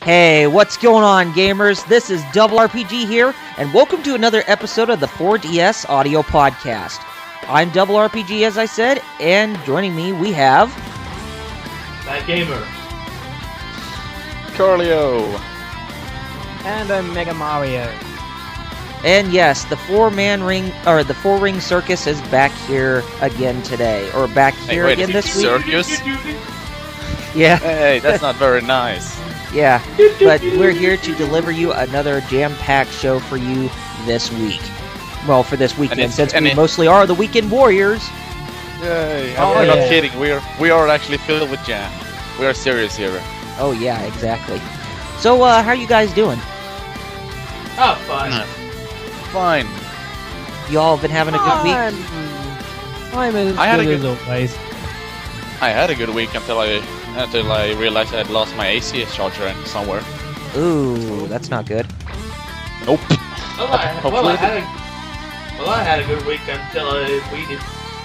Hey, what's going on, gamers? This is RPG here, and welcome to another episode of the 4DS Audio Podcast. I'm RPG, as I said, and joining me we have... TheBadGamer. Carlio. And a Mega Mario. And yes, the four-ring circus is back here again today, or back here again this week. Circus? Yeah. Hey, that's not very nice. Yeah, but we're here to deliver you another jam-packed show for you this week. Well, for this weekend, since we mostly are the Weekend Warriors. Yay! We're not kidding. We are actually filled with jam. We are serious here. Oh yeah, exactly. So, how are you guys doing? Oh, fine. Fine. Y'all been having a good week? I'm as good as always. I had a good week until I realized I had lost my AC charger somewhere. Ooh, that's not good. Nope. Well, I had a good week until the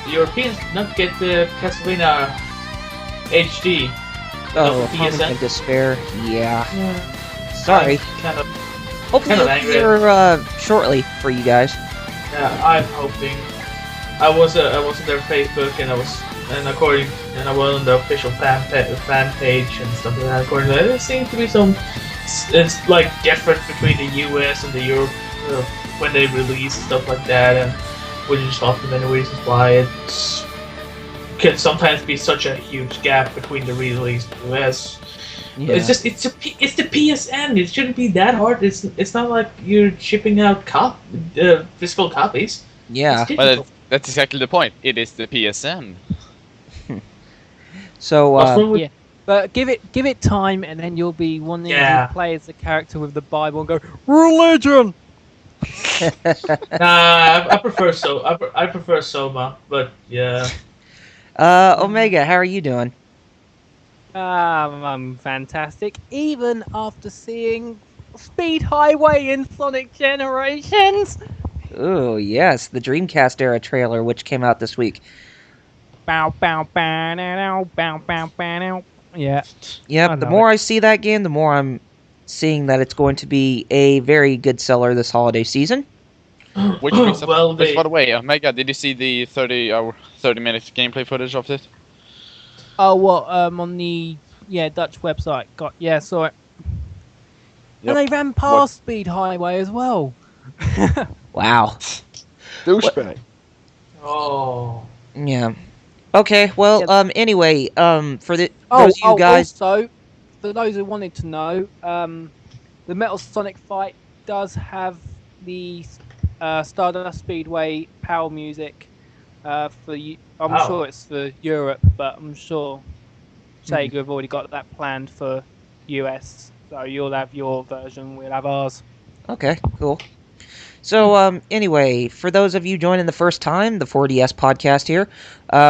Europeans did not get the Castlevania HD. Oh, Harmony and Despair. Yeah. Sorry. Hopefully it'll be here shortly for you guys. Yeah, I'm hoping. I was on their Facebook and I was on the official fan page and stuff like that. According to that, there seems to be some difference between the US and the Europe when they release stuff like that, and which is often many reasons why it can sometimes be such a huge gap between the release in the US. Yeah. It's the PSN. It shouldn't be that hard. It's not like you're shipping out physical copies. Yeah, but that's exactly the point. It is the PSN. So, yeah, but give it time, and then you'll be wanting to play as the character with the Bible and go religion. Nah, I prefer Soma, but yeah. Omega, how are you doing? I'm fantastic, even after seeing Speed Highway in Sonic Generations. Oh yes, the Dreamcast era trailer, which came out this week. Bow, bow, bow, bow, bow, bow, bow. Yeah. Yep, the more I see that game, the more I'm seeing that it's going to be a very good seller this holiday season. Which brings up, by the way, Omega, did you see the 30-minute gameplay footage of it? Oh, what? On the Dutch website. Saw it. Yep. And they ran past Speed Highway as well. Wow. Douchebag. Oh. Yeah. Okay, well, anyway, for those of you guys... Also, for those who wanted to know, the Metal Sonic fight does have the Stardust Speedway power music I'm sure it's for Europe, but I'm sure Sega have already got that planned for US. So you'll have your version, we'll have ours. Okay, cool. So, anyway, for those of you joining the first time, the 4DS podcast here,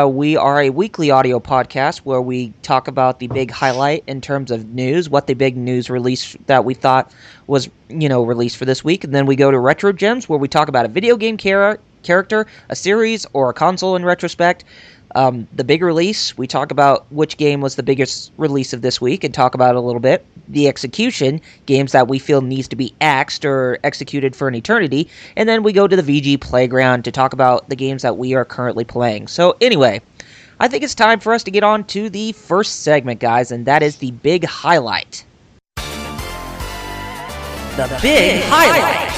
we are a weekly audio podcast where we talk about the big highlight in terms of news, what the big news release that we thought was, released for this week, and then we go to Retro Gems where we talk about a video game character, a series, or a console in retrospect. The big release, we talk about which game was the biggest release of this week and talk about it a little bit. The execution, games that we feel needs to be axed or executed for an eternity. And then we go to the VG Playground to talk about the games that we are currently playing. So anyway, I think it's time for us to get on to the first segment, guys, and that is the big highlight. The big highlight!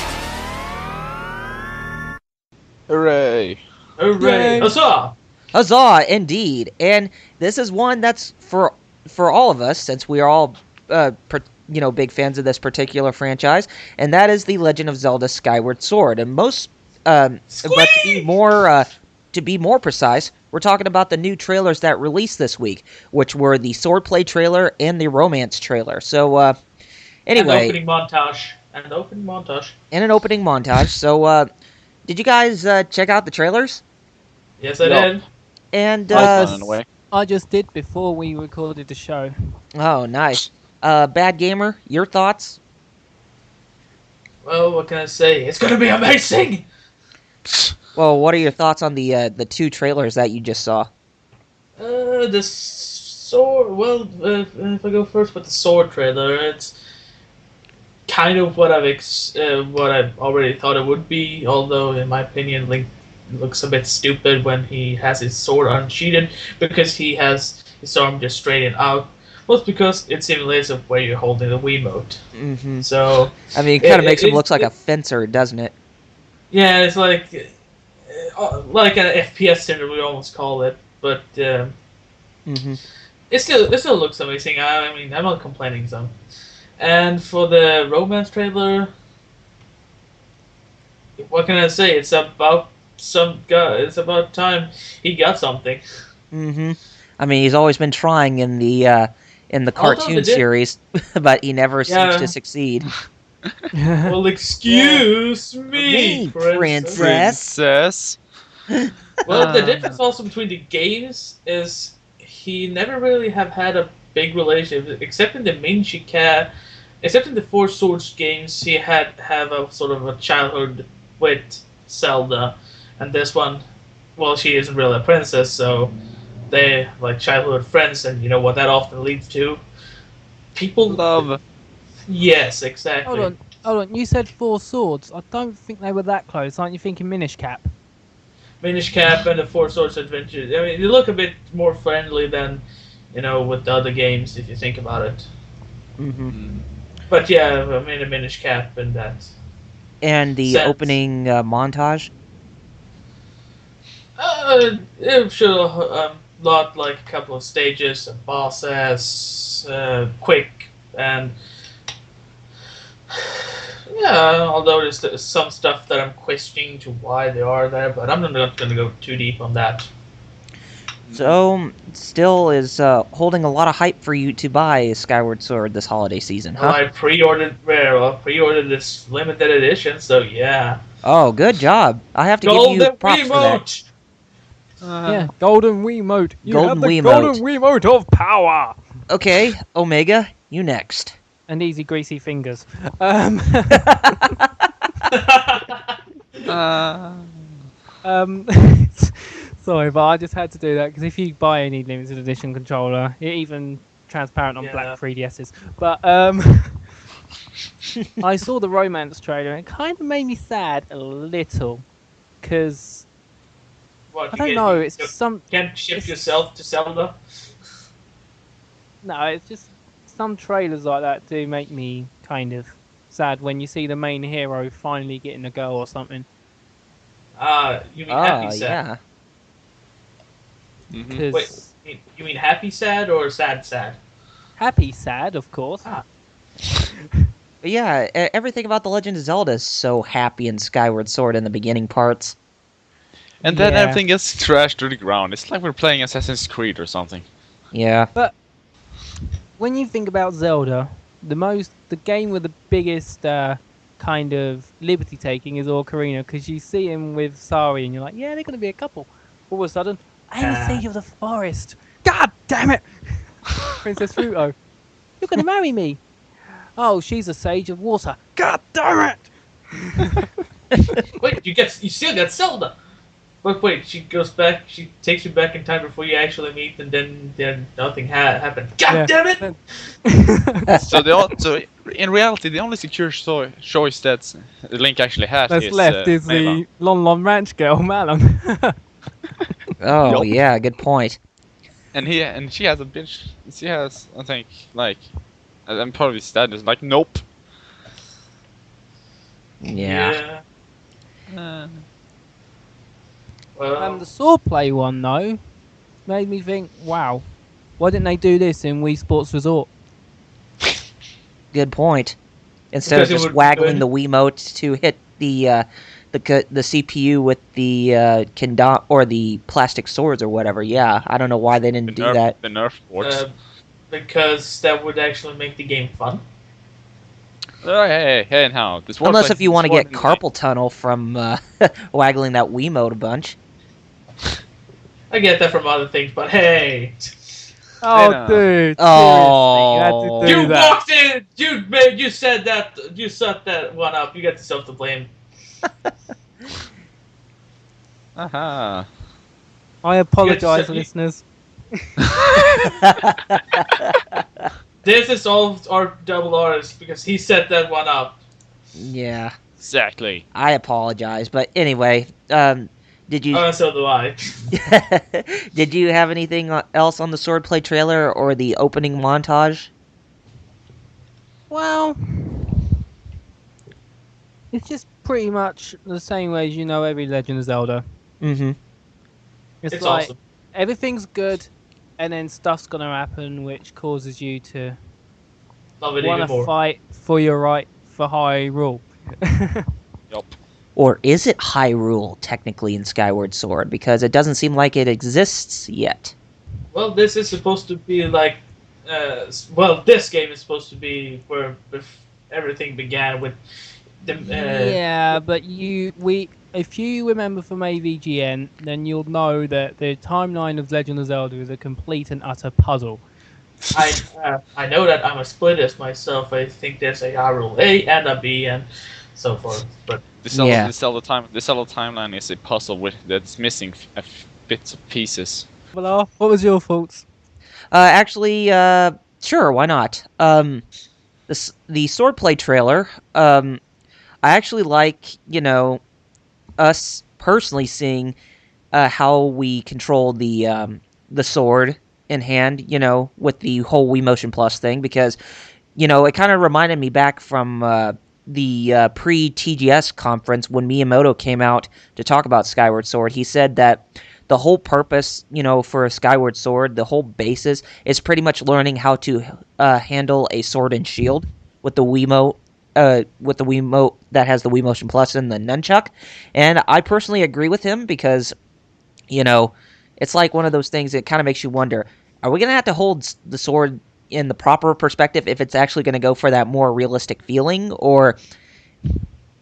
Hooray! Hooray! Huzzah! Huzzah, indeed. And this is one that's for all of us, since we are all big fans of this particular franchise, and that is the Legend of Zelda Skyward Sword. And but to be more precise, we're talking about the new trailers that released this week, which were the Swordplay trailer and the Romance trailer. So anyway, And an opening montage. So Did you guys check out the trailers? Yes, I did. And I just did before we recorded the show. Oh, nice. TheBadGamer, your thoughts? Well, what can I say? It's gonna be amazing. Well, what are your thoughts on the 2 trailers that you just saw? The sword. Well, if I go first with the sword trailer, it's kind of what I've already thought it would be. Although, in my opinion, Link looks a bit stupid when he has his sword unsheathed because he has his arm just straightened out. Well, it's because it simulates of where you're holding the Wiimote. Mm-hmm. So I mean, it kind of makes him look like a fencer, doesn't it? Yeah, it's like an FPS center, we almost call it, but Mm-hmm. it still looks amazing. I mean, I'm not complaining some. And for the romance trailer, what can I say? It's about some guy. It's about time he got something. Mm-hmm. I mean, he's always been trying in the cartoon series, but he never seems to succeed. Well, excuse me, princess. Well, the difference also between the games is he never really have had a big relationship, except in the Minish Cap. Except in the Four Swords games, he have a sort of a childhood with Zelda, and this one, well, she isn't really a princess, so they like childhood friends, and you know what that often leads to? People love. Yes, exactly. Hold on. You said Four Swords. I don't think they were that close. Aren't you thinking Minish Cap? Minish Cap and the Four Swords Adventure. I mean, they look a bit more friendly than, with the other games, if you think about it. Mm-hmm. But yeah, I mean, a Minish Cap and that. And the opening montage? It showed lot like a couple of stages, a boss quick, and yeah, although there's some stuff that I'm questioning to why they are there, but I'm not going to go too deep on that. So, still is holding a lot of hype for you to buy Skyward Sword this holiday season, huh? Well, I pre-ordered this limited edition, so yeah. Oh, good job. I have to give you props for that. Yeah, Golden Wiimote. You Golden have the Wiimote. Golden Wiimote of power. Okay, Omega, you next. And easy greasy fingers. Sorry, but I just had to do that because if you buy any limited edition controller, even transparent on black 3DSs. But I saw the romance trailer and it kind of made me sad a little because I don't know. It's can't ship yourself to Zelda. No, it's just some trailers like that do make me kind of sad when you see the main hero finally getting a girl or something. You mean happy sad? Yeah. Mm-hmm. Wait, you mean happy sad or sad sad? Happy sad, of course. But yeah, everything about The Legend of Zelda is so happy in Skyward Sword in the beginning parts. And then everything gets trashed to the ground. It's like we're playing Assassin's Creed or something. Yeah. But when you think about Zelda, the game with the biggest kind of liberty taking is Ocarina, because you see him with Sari and you're like, yeah, they're going to be a couple. All of a sudden, I'm the Sage of the Forest. God damn it! Princess Fruto, you're going to marry me. Oh, she's a Sage of Water. God damn it! Wait, you still got Zelda. But wait, she takes you back in time before you actually meet, and then nothing happened. God damn it! So in reality, the only secure choice that Link actually has is the Lon Lon Ranch girl, Malon. Oh yeah, good point. And she has a bitch. She has, I think, like, and probably dad is like, nope. Yeah. Well, the swordplay one though made me think, wow, why didn't they do this in Wii Sports Resort? Good point. Instead of just waggling the Wiimote to hit the CPU with the kendama or the plastic swords or whatever. Yeah, I don't know why they didn't do that. The Nerf swords. Because that would actually make the game fun. Hey, now. This Unless if you want to get carpal tunnel from waggling that Wiimote a bunch. I get that from other things, but hey. Oh, dude. Oh. Seriously, you had to do You that. walked in! You said that. You set that one up. You got yourself to blame. Aha. I apologize, You- listeners. This is all our double R's because he set that one up. Yeah, Exactly. I apologize. But anyway, did you So do I. did you have anything else on the swordplay trailer or the opening montage? Well, it's just pretty much the same way as you know every Legend of Zelda. Mm-hmm. It's It's like awesome. everything's good, and then stuff's gonna happen which causes you to Love it even want to more. fight for your right for high rule. Yup. Or is it Hyrule technically in Skyward Sword? Because it doesn't seem like it exists yet. Well, this is supposed to be like. This game is supposed to be where everything began with the. Yeah, but if you remember from AVGN, then you'll know that the timeline of Legend of Zelda is a complete and utter puzzle. I know that I'm a splittist myself. I think there's a Hyrule A and a B and so forth. But The Zelda, Yeah. the Zelda timeline is a puzzle that's missing bits of pieces. Well, what was your thoughts? Actually, sure, why not? The swordplay trailer. I actually like, us personally seeing how we control the sword in hand, with the whole Wii Motion Plus thing, because, it kind of reminded me back from the pre-TGS conference when Miyamoto came out to talk about Skyward Sword. He said that the whole purpose, for a Skyward Sword, the whole basis is pretty much learning how to handle a sword and shield with the Wiimote. With the Wiimote that has the Wii Motion Plus and the nunchuck. And I personally agree with him because, it's like one of those things that kind of makes you wonder, are we going to have to hold the sword in the proper perspective if it's actually going to go for that more realistic feeling? Or,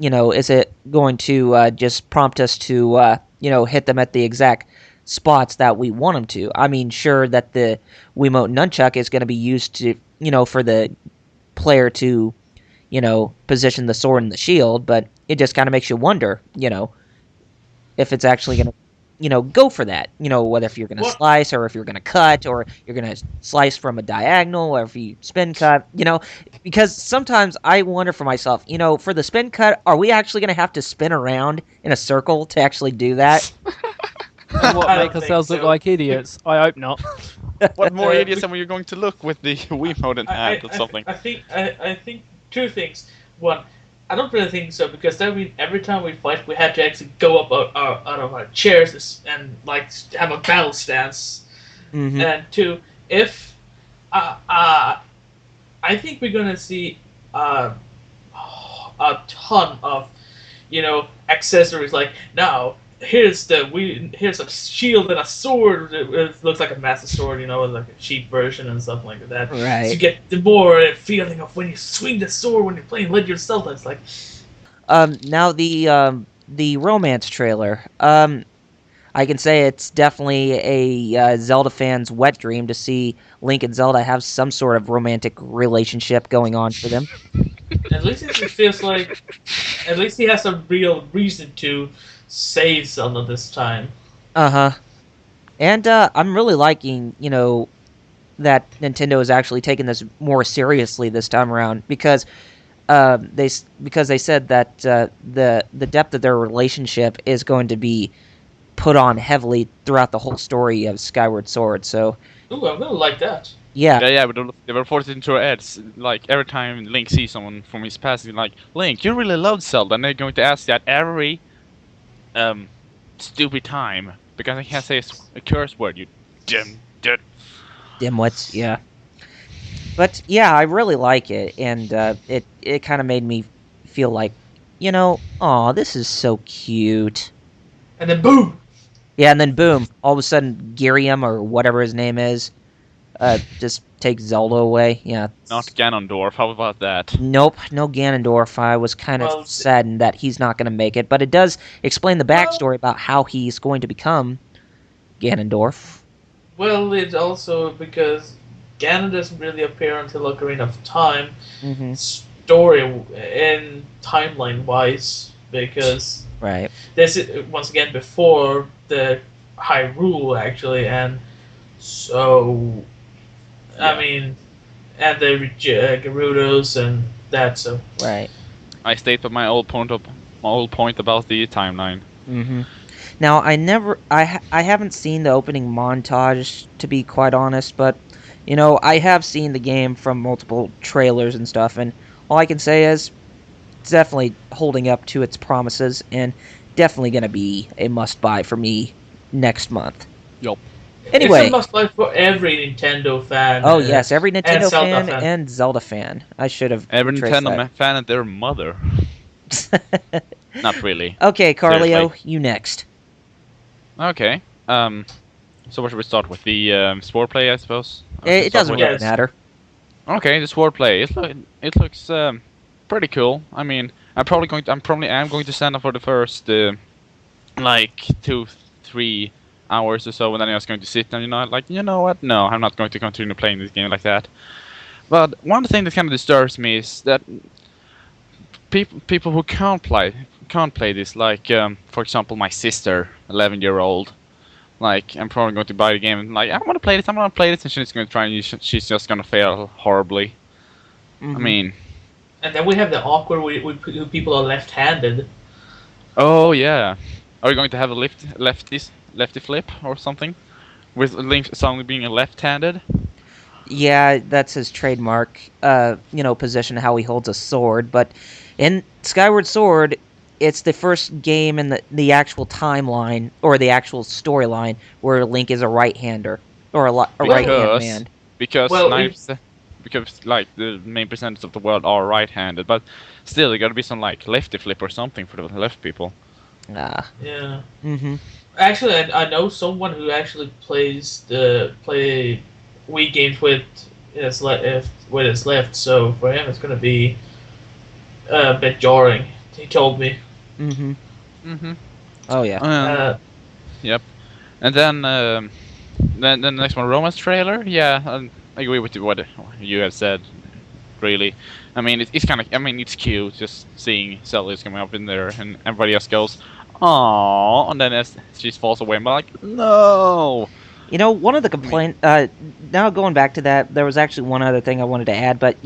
is it going to just prompt us to, hit them at the exact spots that we want them to? I mean, sure that the Wiimote nunchuck is going to be used to, for the player to, position the sword and the shield, but it just kind of makes you wonder, if it's actually going to, go for that, whether if you're going to slice or if you're going to cut or you're going to slice from a diagonal or if you spin cut, because sometimes I wonder for myself, for the spin cut, are we actually going to have to spin around in a circle to actually do that? And what, I don't make think ourselves look so. like idiots? I hope not. What more idiots than you're going to look with the Wiimote in hand or something? I think two things. One, I don't really think so because that means every time we fight, we had to actually go up out of our chairs and like have a battle stance. Mm-hmm. And two, if I think we're gonna see a ton of accessories like now. Here's a shield and a sword. It looks like a master sword, like a cheap version and stuff like that. Right. So you get the more feeling of when you swing the sword when you're playing Legend of Zelda. It's like Now the romance trailer. I can say it's definitely a Zelda fan's wet dream to see Link and Zelda have some sort of romantic relationship going on for them. at least it feels like at least he has a real reason to save Zelda this time. Uh-huh. And I'm really liking, that Nintendo is actually taking this more seriously this time around because they said that the depth of their relationship is going to be put on heavily throughout the whole story of Skyward Sword. So, Ooh, I'm gonna like that. yeah. Yeah, but they were forced into ads. Like every time Link sees someone from his past, he's like, "Link, you really love Zelda," and they're going to ask that every stupid time because I can't say a curse word. You Dimwits, yeah. But yeah, I really like it, and it kind of made me feel like, aw, this is so cute. And then boom! Yeah, and then boom, all of a sudden, Girium or whatever his name is, Just take Zelda away. Yeah. Not Ganondorf. How about that? Nope, no Ganondorf. I was kind of Well, saddened that he's not going to make it, but it does explain the backstory about how he's going to become Ganondorf. Well, it's also because Ganon doesn't really appear until Ocarina of Time, Hmm. story and timeline wise, because Right. this is once again before the Hyrule actually, and so Yeah. I mean, and the Gerudos and that. So Right. I stated my old point about the timeline. Hmm. Now, I haven't seen the opening montage, to be quite honest, but, I have seen the game from multiple trailers and stuff, and all I can say is it's definitely holding up to its promises, and definitely going to be a must-buy for me next month. Yup. Anyway. it's a must buy for every Nintendo fan. Oh, yes, every Nintendo Zelda fan and Zelda fan. I should have Every traced Nintendo fan and their mother. that. Not really. Okay, Carlio, Seriously. you next. Okay. So what should we start with? The sword play, I suppose. It doesn't really Yes. matter. Okay, the sword play. It looks pretty cool. I mean, I'm probably going to stand up for the first like 2-3 hours or so, and then I'm just going to sit and you know what? No, I'm not going to continue playing this game like that. But one thing that kind of disturbs me is that people who can't play this, like for example my sister, 11-year-old. Like, I'm probably going to buy the game and I want to play this, and she's going to try and she's just going to fail horribly. I Mhm. mean, And then we have the awkward who people are left-handed. oh yeah. Are we going to have a lefty flip or something? With Link suddenly being a left-handed? Yeah, that's his trademark, position, how he holds a sword. But in Skyward Sword, it's the first game in the actual timeline, or the actual storyline, where Link is a right-hander, or a right-hand man. Because Well, 90%, because like the main percentage of the world are right-handed, but still there got to be some like lefty flip or something for the left people. Ah. Yeah. Mm-hmm. Actually, I know someone who actually play Wii games with his left. So for him, it's going to be a bit jarring. He told me. Mm-hmm. Mm-hmm. Oh, yeah. Yep. And then the next one, romance trailer. Yeah, I agree with what you have said. Really, I mean it's kind of. I mean it's cute just seeing Zelda's coming up in there, and everybody else goes, "Aww," and then as she falls away, I'm like, "No." One of the now going back to that, there was actually one other thing I wanted to add, but,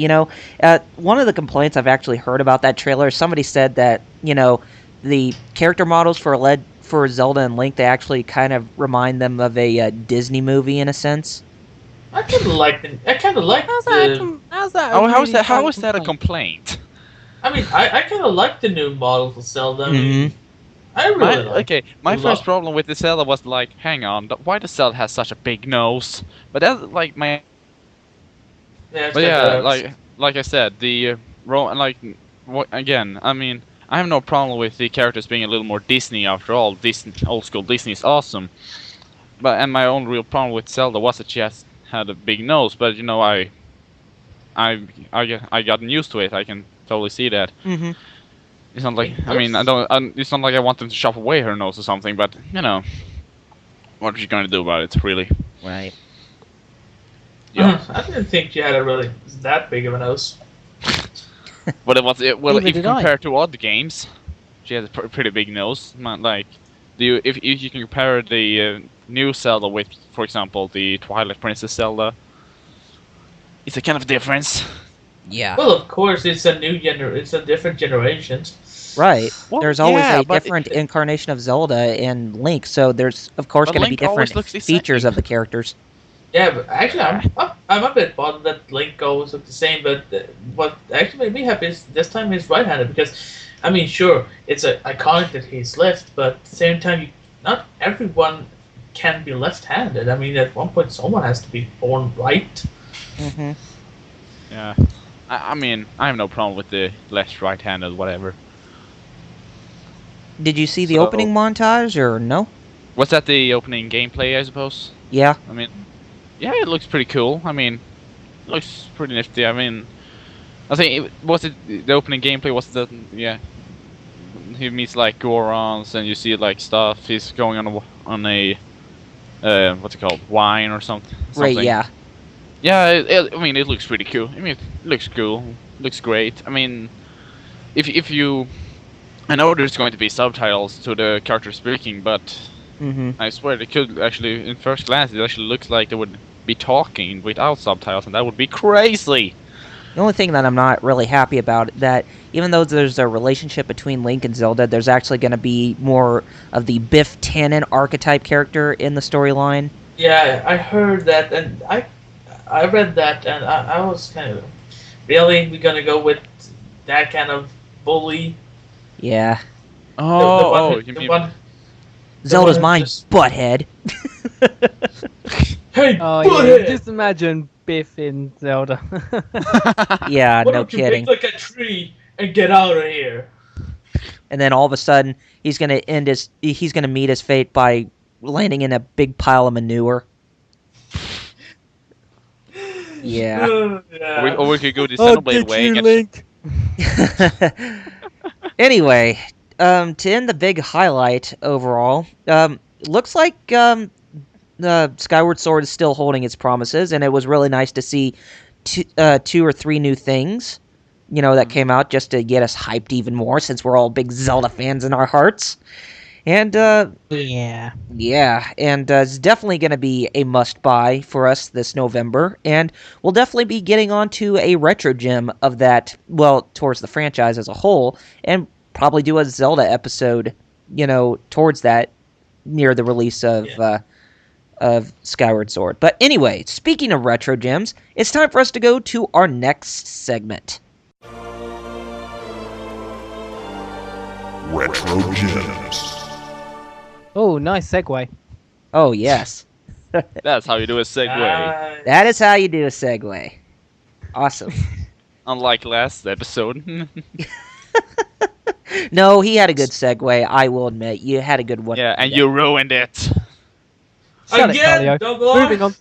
one of the complaints I've actually heard about that trailer, somebody said that, the character models for Zelda and Link, they actually kind of remind them of a Disney movie in a sense. I kind of like the. How's that? Oh, how is that a complaint? I mean, I kind of like the new models of Zelda. I mean, I really like. My Love- first problem with the Zelda was like, hang on, why does Zelda has such a big nose? But that's like my. Yeah, it's But got yeah, the- like I said, again, I mean, I have no problem with the characters being a little more Disney. After all, Disney, old school Disney is awesome. And my own real problem with Zelda was that she had a big nose. But I gotten used to it. I can totally see that. Mm-hmm. It's not like it's not like I want them to chop away her nose or something. But what are you gonna do about it, really? Right. Yeah. I didn't think she had that big of a nose. But well, Neither if you did I. compare to other games, she has a pretty big nose. Like, if you can compare the new Zelda with, for example, the Twilight Princess Zelda, it's a kind of difference. Yeah. Well, of course, it's a different generations. Right. Well, There's always yeah, a but different incarnation of Zelda and Link, so there's, of course, But going to be Link always different looks the same. features of the characters. Yeah, but actually, I'm a bit bothered that Link always look the same. But what actually made me happy is this time he's right-handed, because, I mean, sure, it's iconic that he's left, but at the same time, not everyone can be left-handed. I mean, at one point, someone has to be born right. Mm-hmm. Yeah. I mean, I have no problem with the left, right-handed, whatever. Did you see the So- opening montage, or no? Was that the opening gameplay, I suppose? Yeah. I mean, Yeah, it looks pretty cool. I mean, it looks pretty nifty. I mean, I think the opening gameplay was that he meets like Gorons and you see like stuff. He's going on a what's it called, wine or something. Right, yeah. Yeah, I mean, it looks pretty cool. I mean, it looks cool. Looks great. I mean, if you, I know there's going to be subtitles to the character speaking, but I swear it could actually, in first glance, it actually looks like they would be talking without subtitles, and that would be crazy. The only thing that I'm not really happy about that even though there's a relationship between Link and Zelda, there's actually going to be more of the Biff Tannen archetype character in the storyline. Yeah, I heard that, and I read that, and I was kind of, really, we're gonna go with that kind of bully? Yeah. You mean Zelda's mine, butthead. Hey, Oh butthead! yeah, just imagine Biff in Zelda. Yeah, Why no don't you kidding. make like a tree and get out of here? And then all of a sudden, he's gonna meet his fate by landing in a big pile of manure. Yeah. Yeah. Or we could go the Xenoblade way and Link. Anyway, to end the big highlight overall, looks like Skyward Sword is still holding its promises, and it was really nice to see two or three new things, that came out just to get us hyped even more, since we're all big Zelda fans in our hearts. And Yeah. and it's definitely going to be a must-buy for us this November, and we'll definitely be getting onto a retro gem of that, well, towards the franchise as a whole, and probably do a Zelda episode, towards that, near the release of Skyward Sword. But anyway, speaking of retro gems, it's time for us to go to our next segment. Retro Gems. Oh, nice segue. Oh, yes. that's how you do a segue. That is how you do a segue. Awesome. Unlike last episode. No, he had a good segue, I will admit. You had a good one. Yeah, and you ruined it. Shut Again, it, Doug Carlio. Moving on.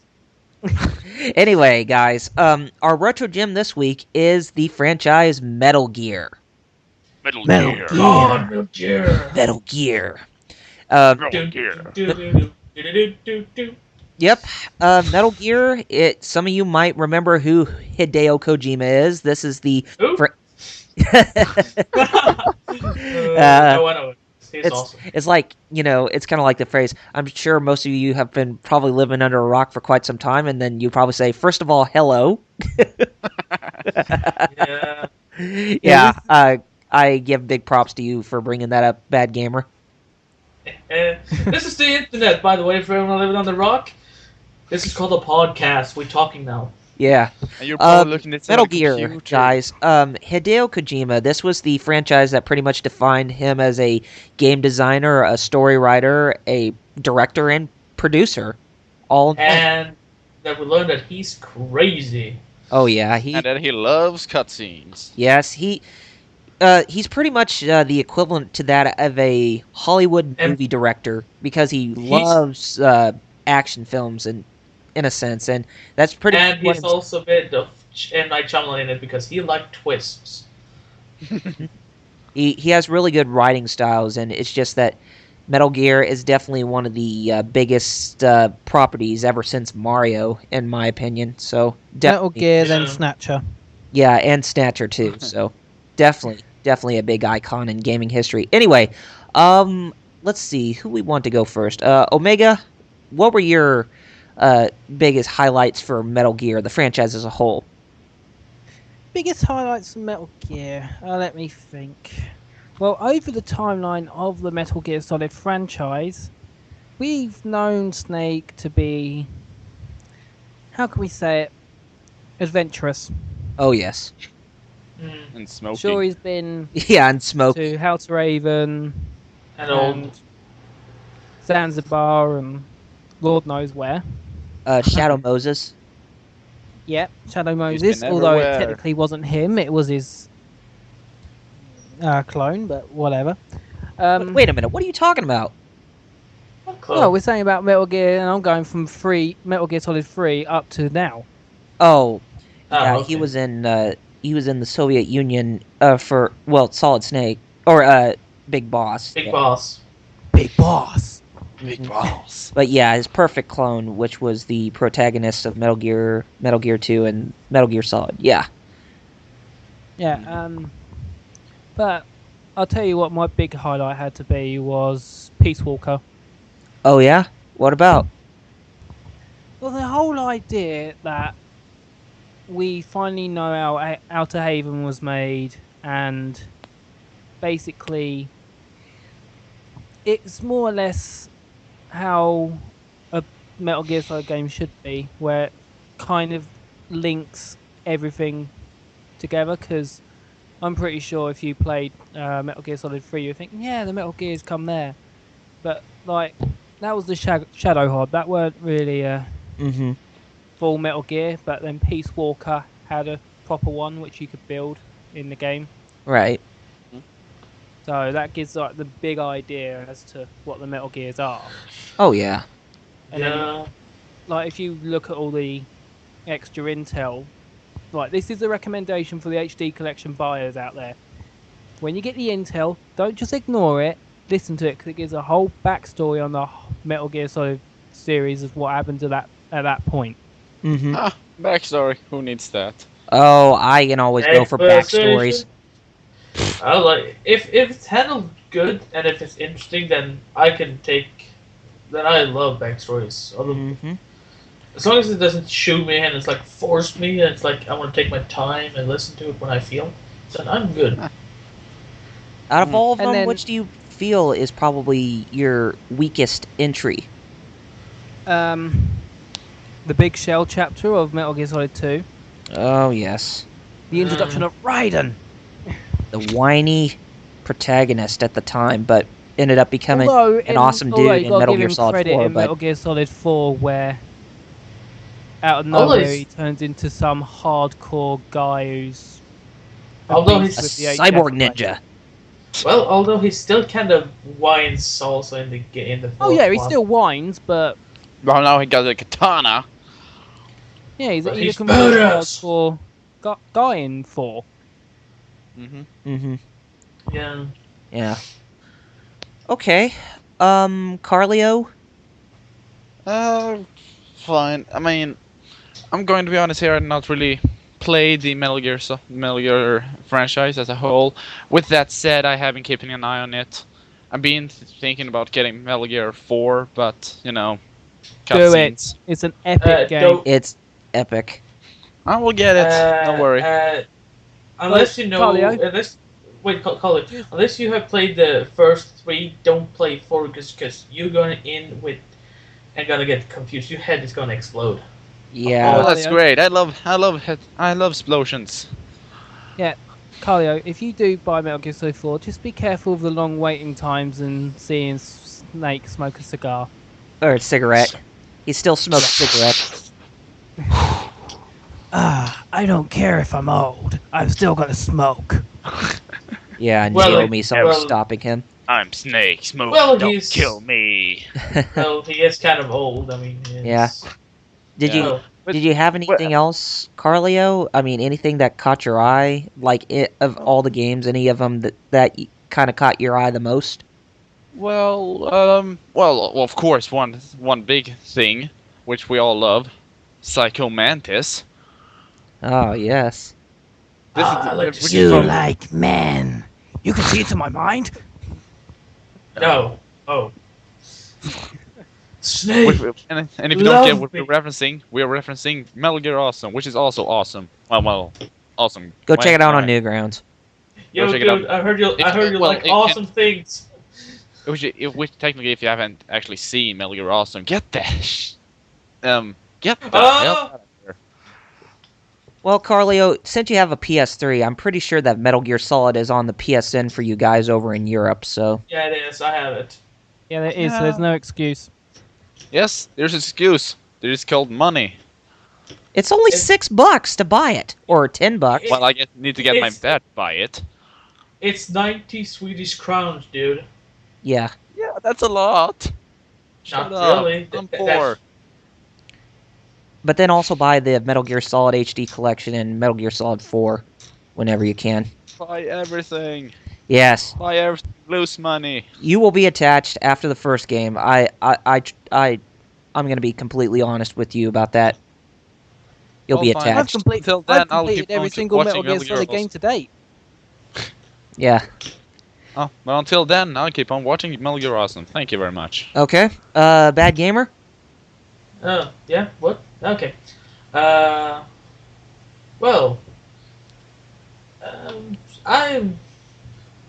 Anyway, guys, our retro gem this week is the franchise Metal Gear. Metal Metal Gear. Gear. Oh, no, dear. Metal Gear. Metal Gear. Yep, Metal Gear. Some of you might remember who Hideo Kojima is. This is the. Who? Uh, Oh, I know. He's awesome. It's like, it's kind of like the phrase, I'm sure most of you have been probably living under a rock for quite some time, and then you probably say, first of all, hello. Yeah. Yeah, I give big props to you for bringing that up, Bad Gamer. This is the internet, by the way, for everyone living on the rock. This is called a podcast. We're talking now. Yeah. And you're probably looking at Metal the Gear, computer. guys. Hideo Kojima, this was the franchise that pretty much defined him as a game designer, a story writer, a director, and producer. And that we learned that he's crazy. Oh, yeah. And that he loves cutscenes. Yes, he's pretty much the equivalent to that of a Hollywood movie director, because he loves action films in a sense, and that's pretty. And what he's also a bit of M. Night Shyamalan in it because he liked twists. he has really good writing styles, and it's just that Metal Gear is definitely one of the biggest properties ever since Mario, in my opinion. So Metal definitely, Gear, then Yeah. Snatcher. yeah, and Snatcher too. So definitely a big icon in gaming history. Anyway, let's see who we want to go first. Omega, what were your biggest highlights for Metal Gear, the franchise as a whole? Biggest highlights of Metal Gear. Let me think. Well, over the timeline of the Metal Gear Solid franchise, we've known Snake to be, how can we say it, adventurous. Oh yes, And smoking. Sure, he's been yeah, and Smoke. to House Raven And old. Zanzibar and Lord knows where. Shadow Moses. Yep, Shadow been Moses, although it everywhere. technically wasn't him, it was his clone, but whatever. Wait a minute, what are you talking about? clone. No, we're saying about Metal Gear, and I'm going from Metal Gear Solid 3 up to now. Oh, yeah, okay. he was in the Soviet Union for Solid Snake or Big Boss. Big yeah. Boss. Big Boss. Big balls. But yeah, his perfect clone, which was the protagonist of Metal Gear 2 and Metal Gear Solid. Yeah. Yeah, but I'll tell you what my big highlight had to be was Peace Walker. Oh yeah? What about? Well, the whole idea that we finally know how Outer Haven was made, and basically it's more or less how a Metal Gear Solid game should be, where it kind of links everything together, because I'm pretty sure if you played Metal Gear Solid 3, you're thinking, yeah, the Metal Gears come there. But, like, that was the Shadow Hod. That weren't really a Mm-hmm. full Metal Gear, but then Peace Walker had a proper one, which you could build in the game. Right. So that gives, like, the big idea as to what the Metal Gears are. Oh yeah. And then, Yeah. like, if you look at all the extra intel, like, this is a recommendation for the HD collection buyers out there. When you get the intel, don't just ignore it, listen to it, because it gives a whole backstory on the Metal Gear Solid series of what happened to that at that point. Mm-hmm. Ah, backstory. Who needs that? Oh, I can always go for backstories. I like if it's handled good and if it's interesting, then I can take. Then I love backstories. Mm-hmm. As long as it doesn't shoot me and it's like forced me and it's like I want to take my time and listen to it when I feel, then I'm good. Out of all of And them, then- which do you feel is probably your weakest entry? The Big Shell chapter of Metal Gear Solid 2. Oh yes. The introduction of Raiden. The whiny protagonist at the time, but ended up becoming an awesome dude you in gotta Metal give Gear him Solid credit 4, in but Metal Gear Solid 4, where out of Although nowhere he's- he turns into some hardcore guy who's Although beast he's a with the cyborg HF ninja. Well, although he still kind of whines also in the Oh fourth yeah, he one. still whines, but Well, now he got a katana. yeah, he's But a he's complete badass. hardcore guy in 4. Mm-hmm. Mm-hmm. Yeah. Yeah. Okay. Carlio? Fine. I mean, I'm going to be honest here. I've not really played the Metal Gear franchise as a whole. With that said, I have been keeping an eye on it. I've been thinking about getting Metal Gear 4, but you know, Do cutscenes. it. It's an epic game. don't- It's epic. I will get it. Don't worry. Unless you know, Carlio? call it. Unless you have played the first 3, don't play 4 because you're gonna in with and gonna get confused. Your head is gonna explode. Yeah. Oh, that's Carlio. great. I love explosions. Carlio, if you do buy Metal Gear Solid 4, just be careful of the long waiting times and seeing Snake smoke a cigar. Or a cigarette. He still smokes cigarettes. I don't care if I'm old. I've still got to smoke. Yeah, and Well, Naomi, someone's well- stopping him. I'm Snake. Smoke. Well, don't he's- kill me. Well, he is kind of old. I mean, Yeah. Did you Well, did you have anything else, Carlio? I mean, anything that caught your eye? Like, of all the games, any of them that kind of caught your eye the most? Well, of course, one big thing, which we all love, Psycho Mantis. Oh, yes. This I like to which see is you from- like men. You can see into my mind. no. Oh. Snake. and if you don't get Love what me. we're referencing Metal Gear Awesome, which is also awesome. Well, awesome. Go check it out on Right. Newgrounds. Yo, check it dude, out. I heard you. I heard you Well, like it- awesome things. Which technically, if you haven't actually seen Metal Gear Awesome, get the get the Oh! hell out of here. Well, Carlio, since you have a PS3, I'm pretty sure that Metal Gear Solid is on the PSN for you guys over in Europe, so... Yeah, it is. I have it. Yeah, there is. So there's no excuse. Yes, there's an excuse. There's called money. It's only It's- $6 to buy it. Or $10. Well, I need to get my it's- dad to buy it. It's 90 Swedish crowns, dude. Yeah. Yeah, that's a lot. Shut Not up. really. I'm That- poor. But then also buy the Metal Gear Solid HD collection and Metal Gear Solid 4 whenever you can. Buy everything. Yes, Buy everything. Lose money. you will be attached after the first game. I'm going to be completely honest with you about that. You'll be Well, fine. attached. Until then, I've I'll completed keep every on single watching Metal Gear Metal Gear Solid also. game to date. Yeah. Oh, well, until then, I'll keep on watching Metal Gear Awesome. Thank you very much. Okay. Bad Gamer? Oh, yeah? What? Okay. Well, I've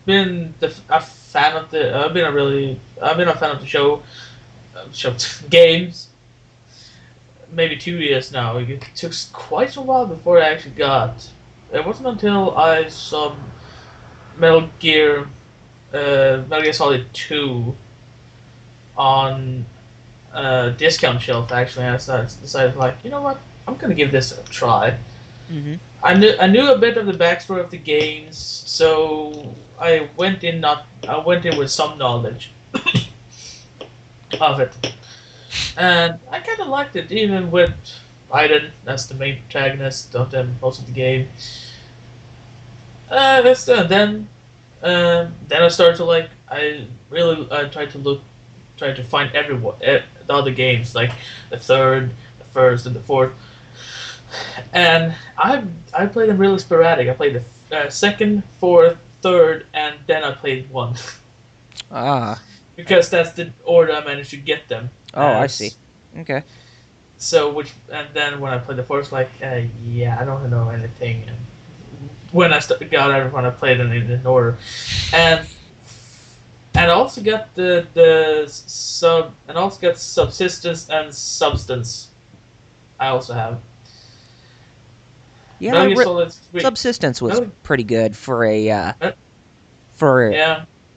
been a fan of the. I've been a fan of the show games. Maybe 2 years now. It took quite a while before I actually got. It wasn't until I saw Metal Gear Solid 2 on discount shelf actually, and I decided like, you know what, I'm gonna give this a try. Mm-hmm. I knew a bit of the backstory of the games, so I went in with some knowledge of it, and I kind of liked it, even with Raiden as the main protagonist of most of the game. Then I started to like. I really tried to find the other games, like the third, the first, and the fourth. And I played them really sporadic. I played the second, fourth, third, and then I played one. Ah. Because that's the order I managed to get them. Oh, I see. Okay. So and then when I played the fourth, like yeah, I don't know anything. And when I got everyone, I played them in order, and I also got subsistence and substance. I also have. Yeah, Metal Gear Solid 3. Subsistence was Metal- pretty good for a Yeah.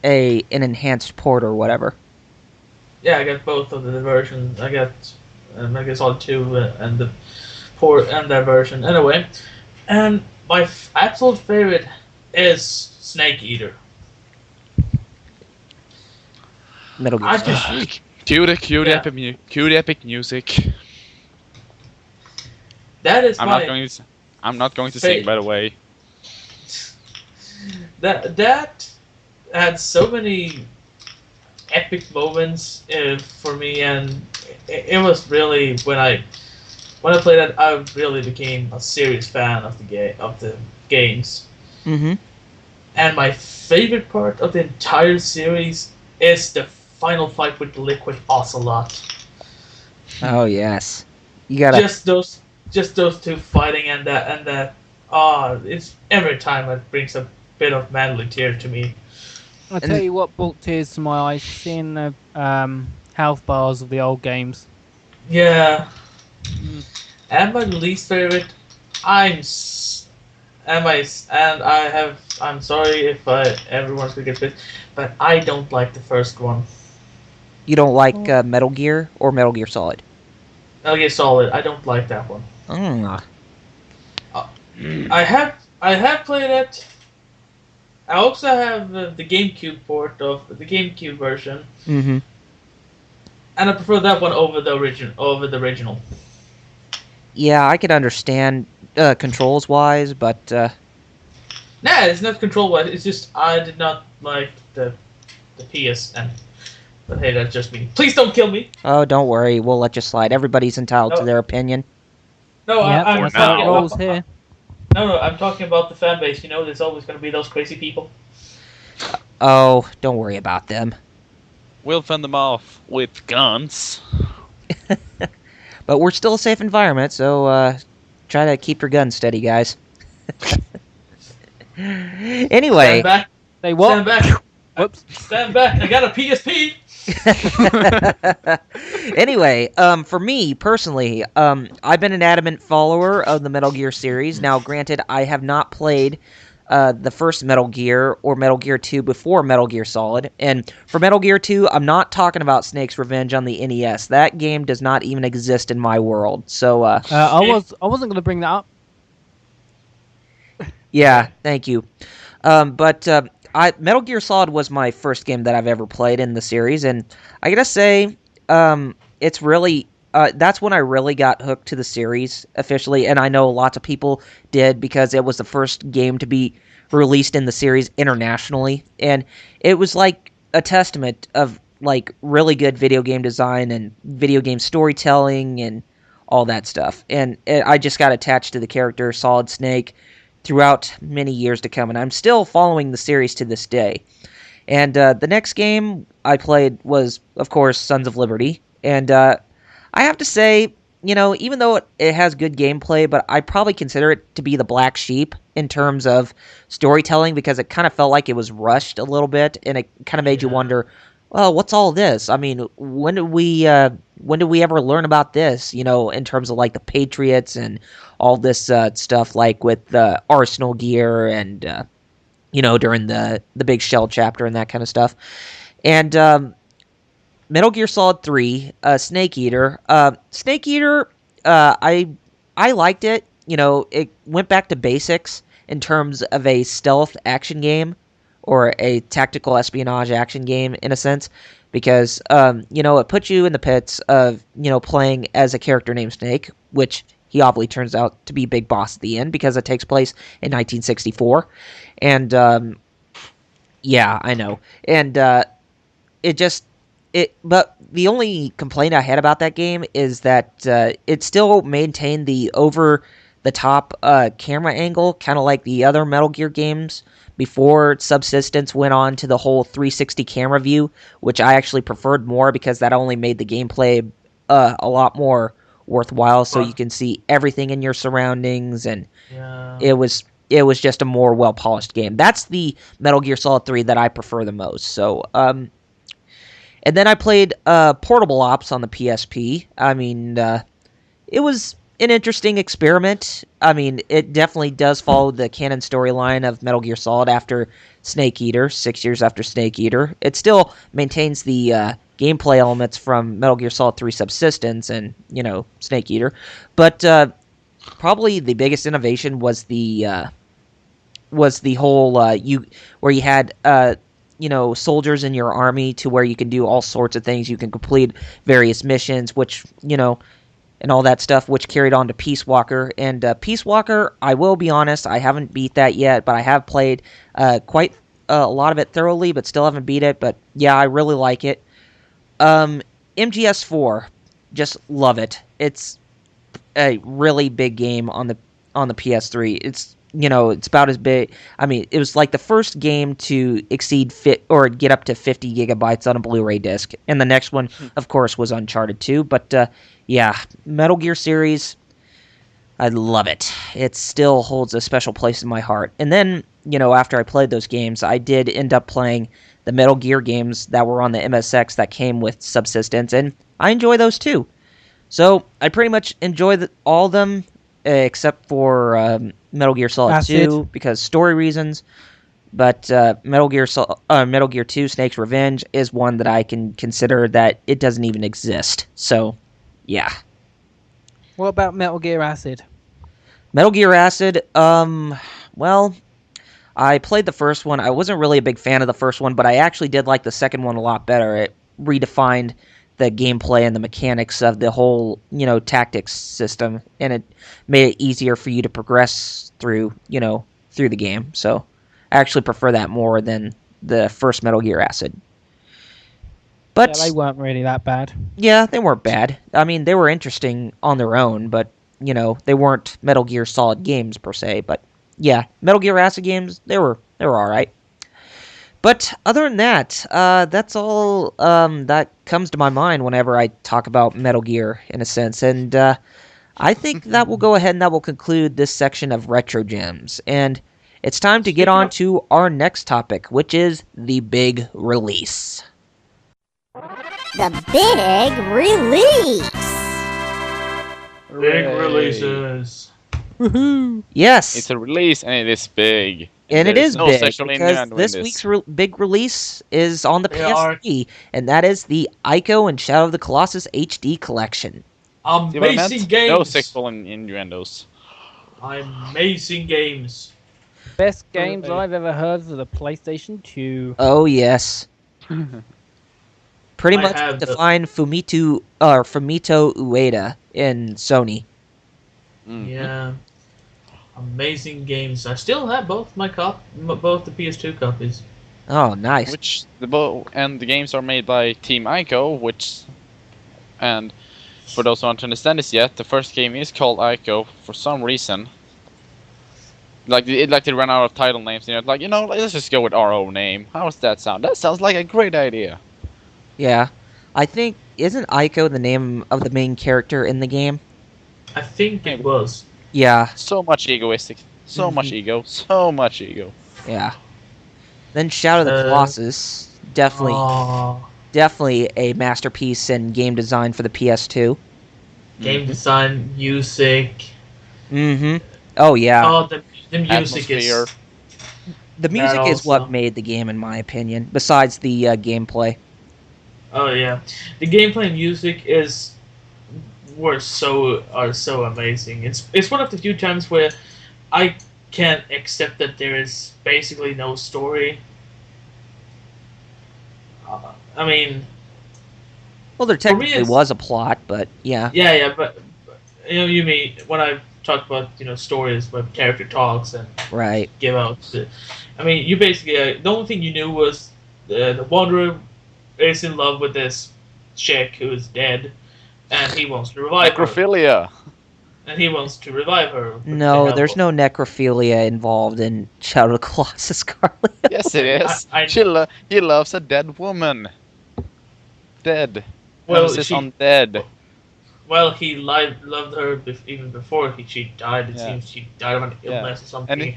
an enhanced port or whatever. Yeah, I got both of the versions. I got Metal Gear Solid 2 and the port and that version. Anyway, and my absolute favorite is Snake Eater. Metal Gear I Solid. just Cue Yeah. the epic music. that is I'm not going to sing, by the way. that had so many epic moments for me, and it was really when I played that, I really became a serious fan of the games. Mm-hmm. And my favorite part of the entire series is the final fight with the Liquid Ocelot. Oh yes. You gotta. Just those two fighting, and that. It's every time it brings a bit of manly tear to me. I'll tell you what brought tears to my eyes, seeing the health bars of the old games. Yeah. And my least favorite, I'm sorry if everyone's gonna get pissed, but I don't like the first one. You don't like Metal Gear or Metal Gear Solid? Metal Gear Solid, I don't like that one. Mm. I have played it. I also have the GameCube port of the GameCube version, Mm-hmm. and I prefer that one over the original. Yeah, I could understand controls wise, but Nah, it's not control wise. It's just I did not like the PSN. But hey, that's just me. Please don't kill me. oh, don't worry, we'll let you slide. Everybody's entitled to No. their opinion. No, Yeah, I'm that's now. how it talking rolls about, here. No, I'm talking about the fan base. You know, there's always going to be those crazy people. Oh, don't worry about them. We'll fend them off with guns. But we're still a safe environment, so try to keep your guns steady, guys. Anyway. Stand back. They what? Stand back. Whoops. Stand back. I got a PSP. Anyway, for me personally, I've been an adamant follower of the Metal Gear series. Now, granted, I have not played the first Metal Gear or Metal Gear 2 before Metal Gear Solid. And for Metal Gear 2, I'm not talking about Snake's Revenge on the NES. That game does not even exist in my world. So, I wasn't going to bring that up. yeah, thank you. But Metal Gear Solid was my first game that I've ever played in the series, and I gotta say, it's really that's when I really got hooked to the series officially, and I know lots of people did because it was the first game to be released in the series internationally, and it was like a testament of like really good video game design and video game storytelling and all that stuff. And I just got attached to the character Solid Snake throughout many years to come, and I'm still following the series to this day. And the next game I played was, of course, Sons of Liberty. And I have to say, even though it has good gameplay, but I probably consider it to be the black sheep in terms of storytelling because it kind of felt like it was rushed a little bit, and it kind of made you wonder, well, what's all this? I mean, when did we ever learn about this? In terms of like the Patriots and all this stuff, like with the Arsenal gear and during the big shell chapter and that kind of stuff. And Metal Gear Solid 3, Snake Eater. Snake Eater, I liked it. It went back to basics in terms of a stealth action game or a tactical espionage action game in a sense, because it puts you in the pits of playing as a character named Snake, which he obviously turns out to be Big Boss at the end because it takes place in 1964, and yeah, I know, and but the only complaint I had about that game is that it still maintained the over-the-top camera angle, kind of like the other Metal Gear games before Subsistence went on to the whole 360 camera view, which I actually preferred more because that only made the gameplay a lot more worthwhile, so you can see everything in your surroundings, and it was just a more well-polished game. That's the Metal Gear Solid 3 that I prefer the most. So, and then I played Portable Ops on the PSP. I mean, it was an interesting experiment. I mean, it definitely does follow the canon storyline of Metal Gear Solid after Snake Eater, 6 years after Snake Eater. It still maintains the gameplay elements from Metal Gear Solid 3 Subsistence and, Snake Eater. But probably the biggest innovation was the whole where you had soldiers in your army to where you can do all sorts of things. You can complete various missions, which, and all that stuff, which carried on to Peace Walker. And Peace Walker, I will be honest, I haven't beat that yet, but I have played quite a lot of it thoroughly, but still haven't beat it. But yeah, I really like it. MGS4, just love it. It's a really big game on the PS3. It's it's about as big. I mean, it was like the first game to exceed or get up to 50 gigabytes on a Blu-ray disc, and the next one, of course, was Uncharted 2. But yeah, Metal Gear series, I love it. It still holds a special place in my heart. And then, after I played those games, I did end up playing the Metal Gear games that were on the MSX that came with Subsistence, and I enjoy those too. So I pretty much enjoy all of them except for Metal Gear Solid 2 because story reasons. But Metal Gear 2 Snake's Revenge is one that I can consider that it doesn't even exist. So, yeah. What about Metal Gear Acid? Metal Gear Acid, well, I played the first one. I wasn't really a big fan of the first one, but I actually did like the second one a lot better. It redefined the gameplay and the mechanics of the whole, tactics system, and it made it easier for you to progress through the game. So I actually prefer that more than the first Metal Gear Acid. But yeah, they weren't really that bad. Yeah, they weren't bad. I mean, they were interesting on their own, but they weren't Metal Gear Solid games per se. But yeah, Metal Gear Acid games, they were all right. But other than that, that's all that comes to my mind whenever I talk about Metal Gear, in a sense. And I think that will go ahead and that will conclude this section of Retro Gems. And it's time to get on to our next topic, which is the big release. The big release! Big releases. Woohoo! Yes. It's a release and it is big. And it is no big sexual because innuendo in this week's big release is on the PS3, and that is the Ico and Shadow of the Colossus HD Collection. Amazing games! No sexual innuendos. Amazing games. Best games I've ever heard for the PlayStation 2. Oh, yes. Pretty I much have define Fumito Ueda in Sony. Mhm. Yeah, amazing games. I still have both both the PS2 copies. Oh, nice. Which the games are made by Team Ico, and for those who don't understand this yet, the first game is called Ico for some reason. Like they ran out of title names, and like let's just go with our own name. How does that sound? That sounds like a great idea. Yeah. I think, isn't Ico the name of the main character in the game? I think it Maybe. was. Yeah, So much egoistic, so much ego, so much ego. yeah. Then Shadow of the Colossus, definitely a masterpiece in game design for the PS2. Game design, music. Mm-hmm. Oh, yeah. Oh, the music Atmosphere. is. The music is also. what made the game, in my opinion, besides the gameplay. Oh yeah, the gameplay and music are so amazing. It's one of the few times where I can accept that there is basically no story. I mean, Well, there For me, technically it's- was a plot, but yeah. yeah, but you mean when I talk about stories where character talks and Right. give out. I mean, you basically the only thing you knew was the Wanderer is in love with this chick who is dead, and he wants to revive her. Necrophilia. And he wants to revive her. with the No, help there's of- no necrophilia involved in Shadow of the Colossus, Carly. Yes, it is. I- He loves a dead woman. Dead. Well, Emphasis on dead. Well, he loved her even before she died. It Yeah. seems she died of an Yeah. illness or something.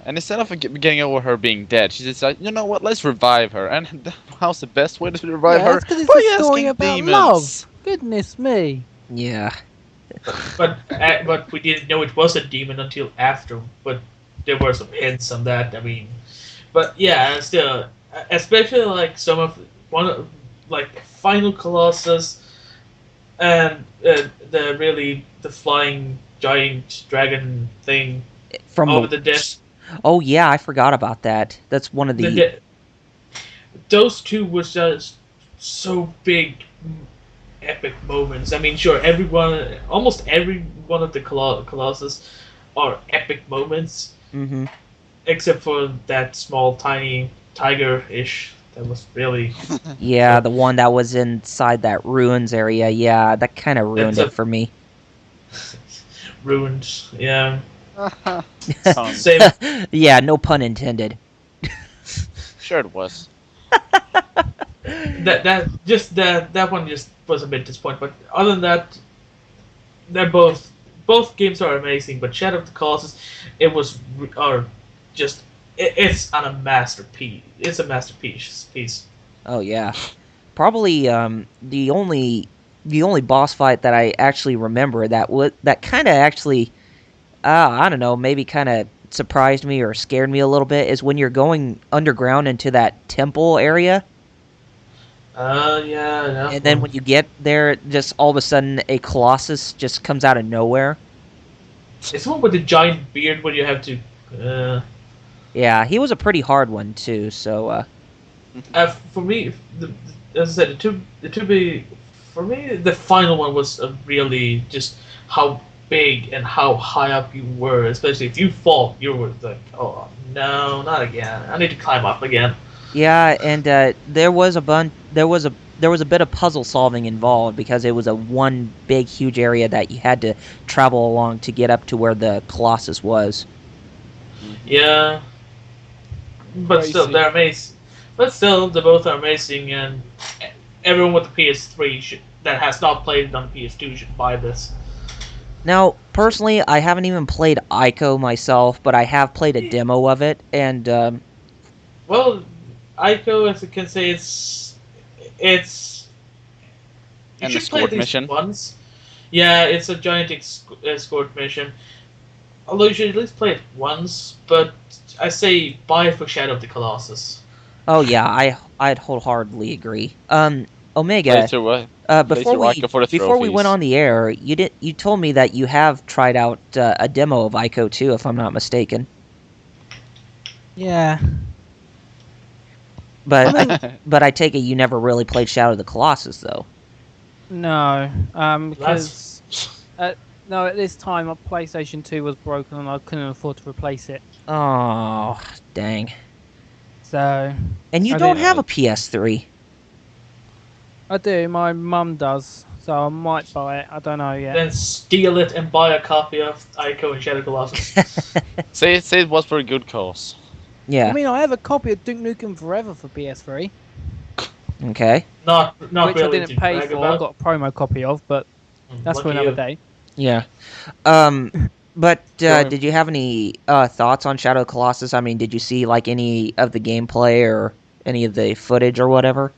And instead of getting over her being dead, she just like, you know what? Let's revive her. And how's the best way to revive her? That's because it's By a story asking about demons. love. Goodness me. Yeah. But we didn't know it was a demon until after. But there were some hints on that. I mean, but yeah, still, especially like like Final Colossus and the flying giant dragon thing From over the death. Oh yeah, I forgot about that. That's one of the. Those two was just so big, epic moments. I mean, sure, almost every one of the Colossus are epic moments, Mm-hmm. except for that small, tiny tiger-ish. That was really Yeah, the one that was inside that ruins area. Yeah, that kind of ruined That's it for me. ruined. Yeah, Tongue. same. Yeah, no pun intended. Sure it was. That one just was a bit disappointing. But other than that, they're both games are amazing. But Shadow of the Colossus, it's a masterpiece. It's a masterpiece. Oh yeah, probably the only boss fight that I actually remember that kind of actually I don't know, maybe kind of surprised me or scared me a little bit is when you're going underground into that temple area, Yeah. and then when you get there, just all of a sudden a Colossus just comes out of nowhere. It's the one with the giant beard where you have to. Yeah, he was a pretty hard one too. So For me, as I said, for me, the final one was really just how big and how high up you were. Especially if you fall, you were like, oh no, not again! I need to climb up again. yeah, and there was a bit of puzzle solving involved because it was a one big huge area that you had to travel along to get up to where the Colossus was. Yeah, but still, Crazy. they're amazing. But still, they both are amazing, and everyone with the PS3 that has not played it on the PS2 should buy this. Now, personally, I haven't even played Ico myself, but I have played a demo of it, and Well, Ico, as you can say, it's you An should play escort at least mission. once. Yeah, it's a giant escort mission. Although you should at least play it once, but I say buy it for Shadow of the Colossus. oh yeah, I'd wholeheartedly agree. Omega, Play through before Ico for the we went trophies. on the air, you told me that you have tried out a demo of Ico too, if I'm not mistaken. Yeah. But I take it you never really played Shadow of the Colossus, though. No, because no, at this time my PlayStation 2 was broken and I couldn't afford to replace it. Oh, dang. So. And you I don't didn't- have a PS3. I do. My mum does, so I might buy it. I don't know yet. Then steal it and buy a copy of Ico and Shadow Colossus. Say it was for a good cause. Yeah. I mean, I have a copy of Duke Nukem Forever for PS3, Okay. Not which really I didn't to pay brag for. about. I got a promo copy of, but that's for Lucky another you. day. Yeah. But did you have any thoughts on Shadow of the Colossus? I mean, did you see like any of the gameplay or any of the footage or whatever?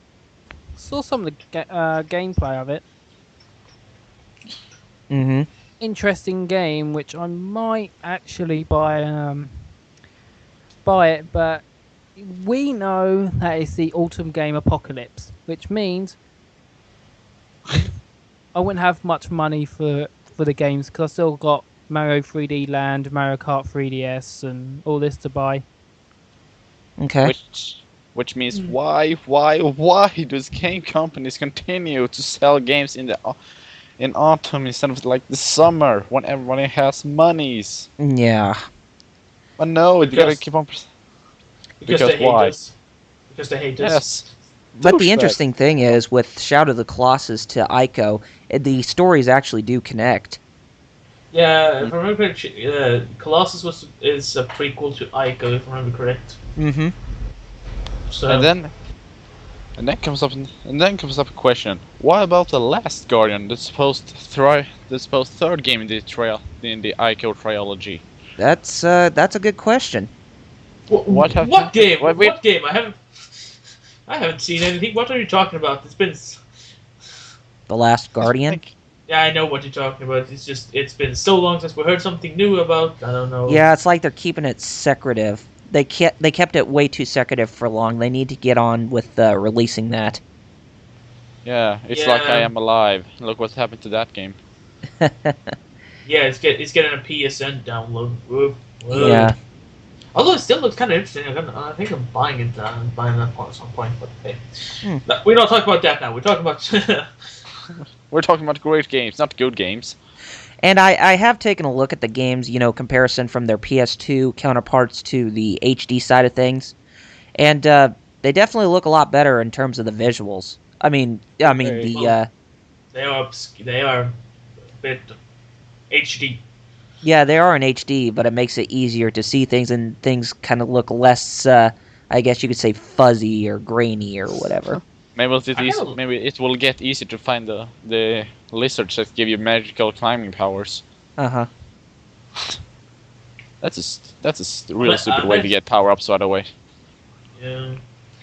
Saw some of the gameplay of it. Mm-hmm. Interesting game, which I might actually buy it, but we know that it's the autumn game apocalypse, which means I wouldn't have much money for the games because I still got Mario 3D Land, Mario Kart 3DS, and all this to buy. Okay. Which means why does game companies continue to sell games in autumn instead of like the summer when everybody has monies? Yeah. But no, you gotta Because- keep on. Because they hate why? us. Because they hate us. Yes. But the Douchebag. interesting thing is, with Shadow of the Colossus to Ico, the stories actually do connect. Yeah, if I remember correct, Colossus is a prequel to Ico, if I remember correct. Mm-hmm. So And then comes up a question. What about the last Guardian, the supposed third game in the Ico trilogy? That's a good question. What have- what game? what What, we- game? I haven't seen anything. What are you talking about? It's been. The Last Guardian. Yeah, I know what you're talking about. It's been so long since we heard something new about. I don't know. Yeah, it's like they're keeping it secretive. They kept it way too secretive for long. They need to get on with releasing that. Yeah, it's like Yeah. I Am Alive. Look what's happened to that game. Yeah, it's getting a PSN download. Whoa. Yeah. Although it still looks kind of interesting. I think I'm buying it. Buying that at some point. But hey, no, we're not talking about that now. We're talking about. We're talking about great games, not good games. And I have taken a look at the games, comparison from their PS2 counterparts to the HD side of things, and they definitely look a lot better in terms of the visuals. I mean They are a bit HD. yeah, they are in HD, but it makes it easier to see things, and things kind of look less, I guess you could say, fuzzy or grainy or whatever. Maybe it will get easier to find the lizards that give you magical climbing powers. Uh-huh. That's a really But, stupid way to get power ups, by the way. Yeah.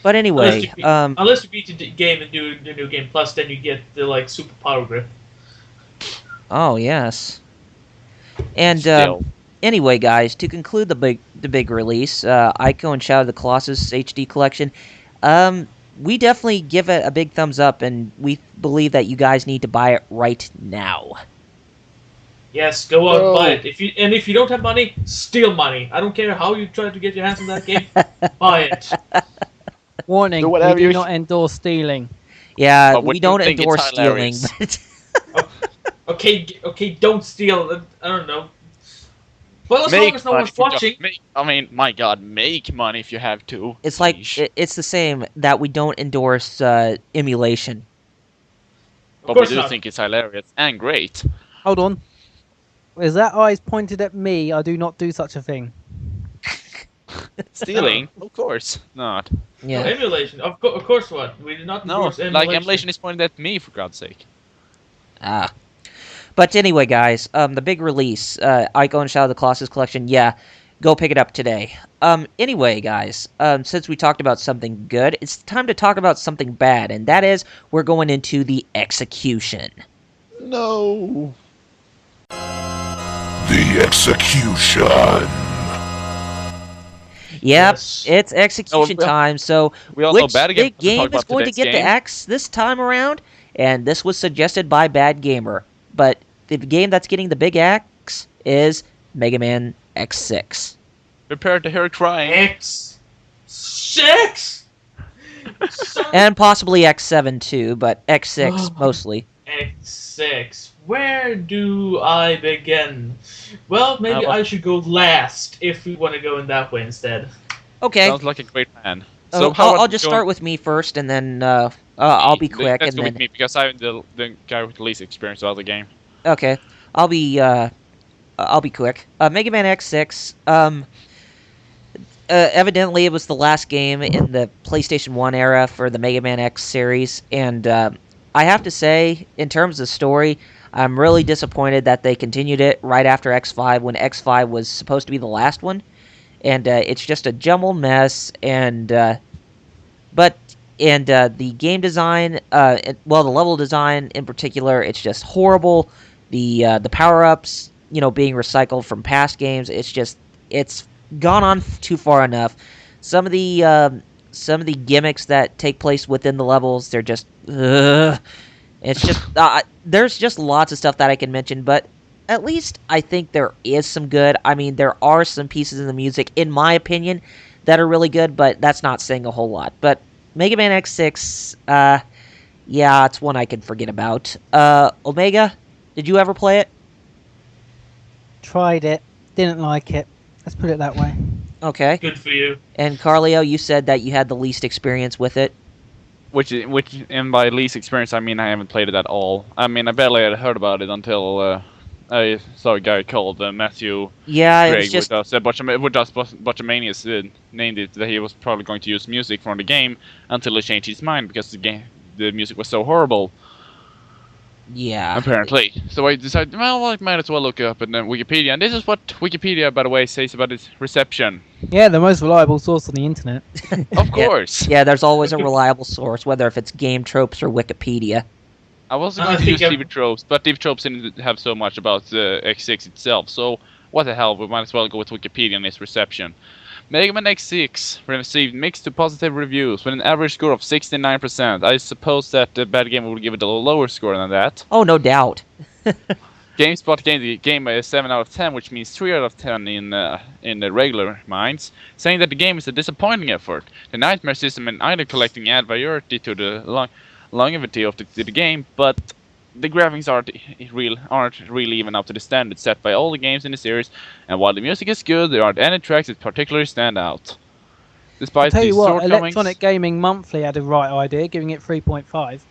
But anyway, Unless you beat the game and do the new game plus, then you get the super power grip. oh yes. And Still. anyway, guys, to conclude the big release, Ico and Shadow of the Colossus HD Collection, we definitely give it a big thumbs up, and we believe that you guys need to buy it right now. Yes, go out No. and buy it. If you don't have money, steal money. I don't care how you try to get your hands on that game. Buy it. Warning: Do we whatever do you not endorse stealing. Yeah, But we we don't think it's endorse stealing, hilarious. but Okay, don't steal. I don't know. Well, as long as no money one's for watching. my God, make money if you have to. it's like Sheesh. it's the same that we don't endorse emulation. Of But we course do not. think it's hilarious and great. Hold on. Is that eyes pointed at me? I do not do such a thing. Stealing, of course not. No, Yeah. emulation. Of course, what? We do not No, endorse like emulation is pointed at me, for God's sake. Ah. But anyway, guys, the big release, Ico and Shadow of the Colossus Collection, yeah, go pick it up today. Anyway, guys, since we talked about something good, it's time to talk about something bad, and that is, we're going into the execution. No. The execution. Yep, Yes. it's execution well, time, so We all know which BadGamer big doesn't talk game is about going to today's get the game. X this time around? And this was suggested by BadGamer, but the game that's getting the big X is Mega Man X6. Prepare to hear crying. X6. And possibly X7 too, but X6 mostly. X6. Where do I begin? Well, maybe I should go last if we want to go in that way instead. Okay. Sounds like a great plan. So I'll just start with me first, and then I'll be quick. Let's and go then... with me because I'm the guy with the least experience about the game. Okay, I'll be quick. Mega Man X6. Evidently, it was the last game in the PlayStation 1 era for the Mega Man X series, and I have to say, in terms of story, I'm really disappointed that they continued it right after X5 when X5 was supposed to be the last one, and it's just a jumbled mess. And the game design, the level design in particular, it's just horrible. The power ups, being recycled from past games, it's gone on too far enough. Some of the gimmicks that take place within the levels, they're just it's just there's just lots of stuff that I can mention, but at least I think there is some good. I mean, there are some pieces in the music, in my opinion, that are really good, but that's not saying a whole lot. But Mega Man X6, yeah, it's one I can forget about. Omega, did you ever play it? Tried it, didn't like it. Let's put it that way. Okay. Good for you. And Carlio, you said that you had the least experience with it. Which, and by least experience, I mean I haven't played it at all. I mean, I barely had heard about it until I saw a guy called Matthew. Yeah, Gregg it's just with bunch of manias named it that he was probably going to use music from the game until he changed his mind because the music was so horrible. Yeah. Apparently. So I decided, well, I might as well look up and then Wikipedia. And this is what Wikipedia, by the way, says about its reception. Yeah, the most reliable source on the internet. Of course. Yeah, there's always a reliable source, whether if it's Game Tropes or Wikipedia. I wasn't going to use TV Tropes, but TV Tropes didn't have so much about X6 itself. So what the hell, we might as well go with Wikipedia and its reception. Mega Man X6 received mixed to positive reviews with an average score of 69%. I suppose that TheBadGamer will give it a lower score than that. Oh, no doubt. GameSpot gave the game a 7 out of 10, which means 3 out of 10 in the regular minds, saying that the game is a disappointing effort. The nightmare system and item collecting add variety to the longevity of the game, but the graphics aren't really even up to the standards set by all the games in the series, and while the music is good, there aren't any tracks that particularly stand out. Despite I'll tell these you what, shortcomings, Electronic Gaming Monthly had a right idea, giving it 3.5.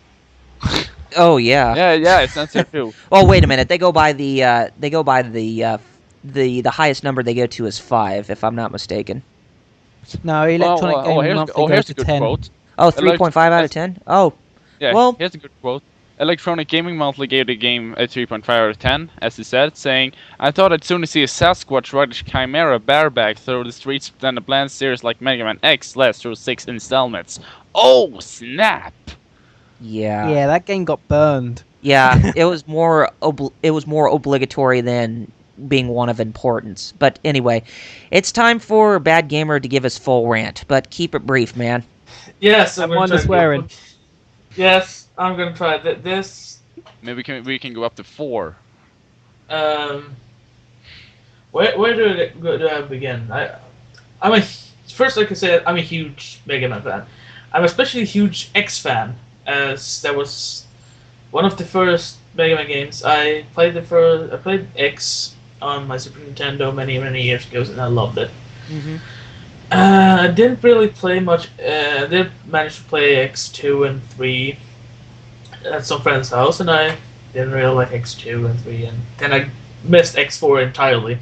Oh yeah. Yeah, it's not too. Oh wait a minute, they go by the highest number they go to is 5, if I'm not mistaken. No, Electronic Gaming Monthly goes to 10. Quote. Oh, 3.5 out of 10? Oh. Yeah, well, here's a good quote. Electronic Gaming Monthly gave the game a 3.5 out of 10, as he said, saying, "I thought I'd sooner see a Sasquatch ride a Chimera bareback through the streets than a bland series like Mega Man X lasts through 6 installments." Oh, snap! Yeah. Yeah, that game got burned. Yeah, it was more obligatory than being one of importance. But anyway, it's time for TheBadGamer to give us full rant, but keep it brief, man. Yes, I'm on the swearing. Yes, I'm gonna try this. Maybe we can go up to 4. Where do I begin? First I can say I'm a huge Mega Man fan. I'm especially a huge X fan, as that was one of the first Mega Man games. I played X on my Super Nintendo many years ago, and I loved it. Mm-hmm. I didn't really play much. I did manage to play X2 and 3 at some friend's house, and I didn't really like X2 and 3, and then I missed X4 entirely.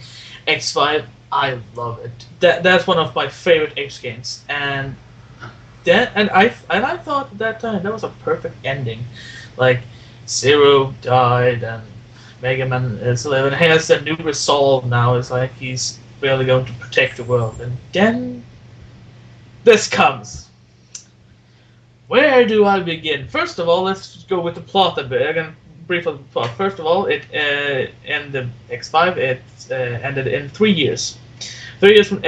X5, I love it. That's one of my favorite X games, and I thought at that time that was a perfect ending. Like, Zero died, and Mega Man is alive, and has a new resolve now. It's like he's really going to protect the world, and then this comes. Where do I begin? First of all, let's go with the plot a bit. I'm gonna brief on the plot. First of all, it in the X5 it ended in 3 years. 3 years from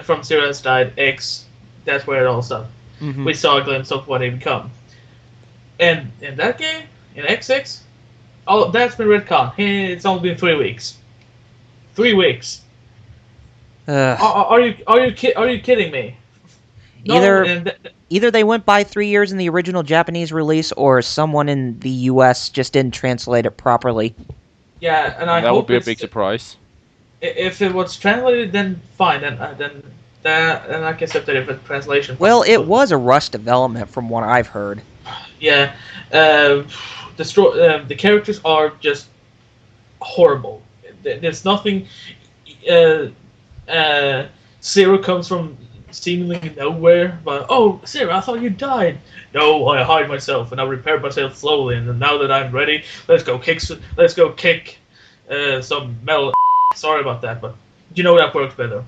from Zero has died. X, that's where it all started. Mm-hmm. We saw a glimpse of what he become. And in that game, in X6, oh, that's been retconned. It's only been 3 weeks. 3 weeks. Are you kidding me? No, either they went by 3 years in the original Japanese release, or someone in the U.S. just didn't translate it properly. Yeah, and I That hope would be a it's- big surprise. If it was translated, then fine. Then I can accept that if a translation. Well, it was a rush development from what I've heard. Yeah, the characters are just horrible. There's nothing. Zero comes from seemingly nowhere, but Zero, I thought you died. No, I hide myself and I repair myself slowly. And now that I'm ready, let's go kick some metal. Sorry about that, but you know that works better.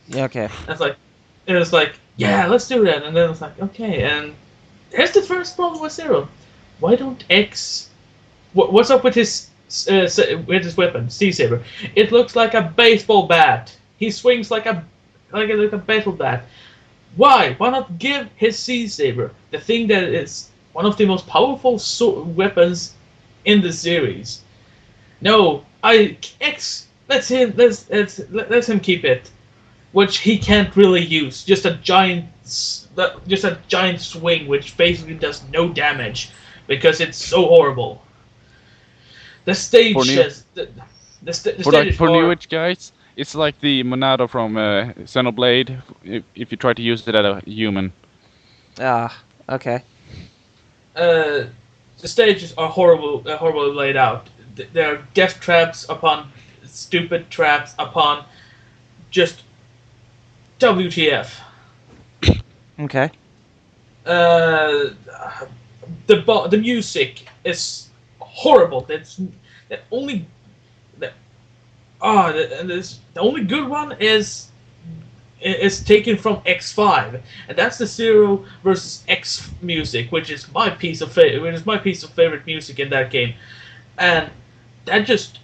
Yeah, okay. It's like, yeah, let's do that. And then it's like, okay. And here's the first problem with Zero. Why don't X? What's up with his weapon, Sea Saber? It looks like a baseball bat. He swings like a baseball bat. Why? Why not give his Sea Saber, the thing that is one of the most powerful weapons in the series? No, Let's him keep it, which he can't really use. Just a giant swing, which basically does no damage because it's so horrible. The stages, the stages For are, Newage guys, it's like the Monado from Xenoblade. If you try to use it at a human. Okay. The stages are horribly laid out. There are death traps upon stupid traps upon just WTF. Okay. The music is horrible. The only good one is taken from X5, and that's the Zero versus X music, which is my piece of favorite music in that game, and that just.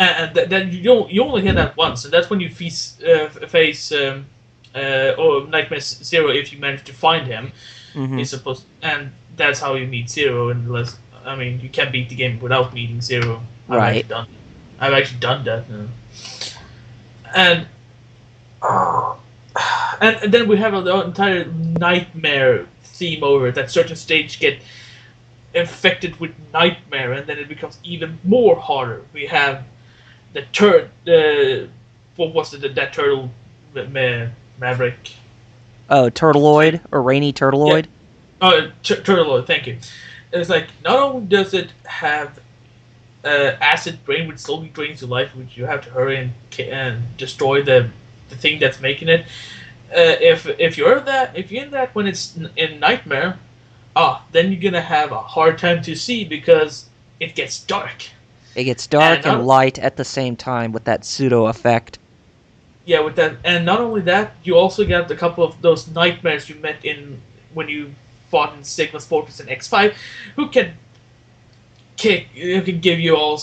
And then you only hear that once, and that's when you face Nightmare Zero if you manage to find him. Mm-hmm. He's supposed, and that's how you meet Zero. You can't beat the game without meeting Zero. Right. I've actually done that. And then we have the entire Nightmare theme over it. That certain stage get infected with Nightmare, and then it becomes even more harder. We have the what was it? That turtle, Maverick. Oh, Turtleoid or Rainy Turtleoid. Yeah. Turtleoid. Thank you. It's like not only does it have acid brain, which slowly drains your life, which you have to hurry and destroy the thing that's making it. If you're in that when it's in Nightmare, then you're gonna have a hard time to see because it gets dark. It gets dark and light at the same time with that pseudo effect. Yeah, with that, and not only that, you also got a couple of those nightmares you met when you fought in Sigma's Fortress and X5, who can give you a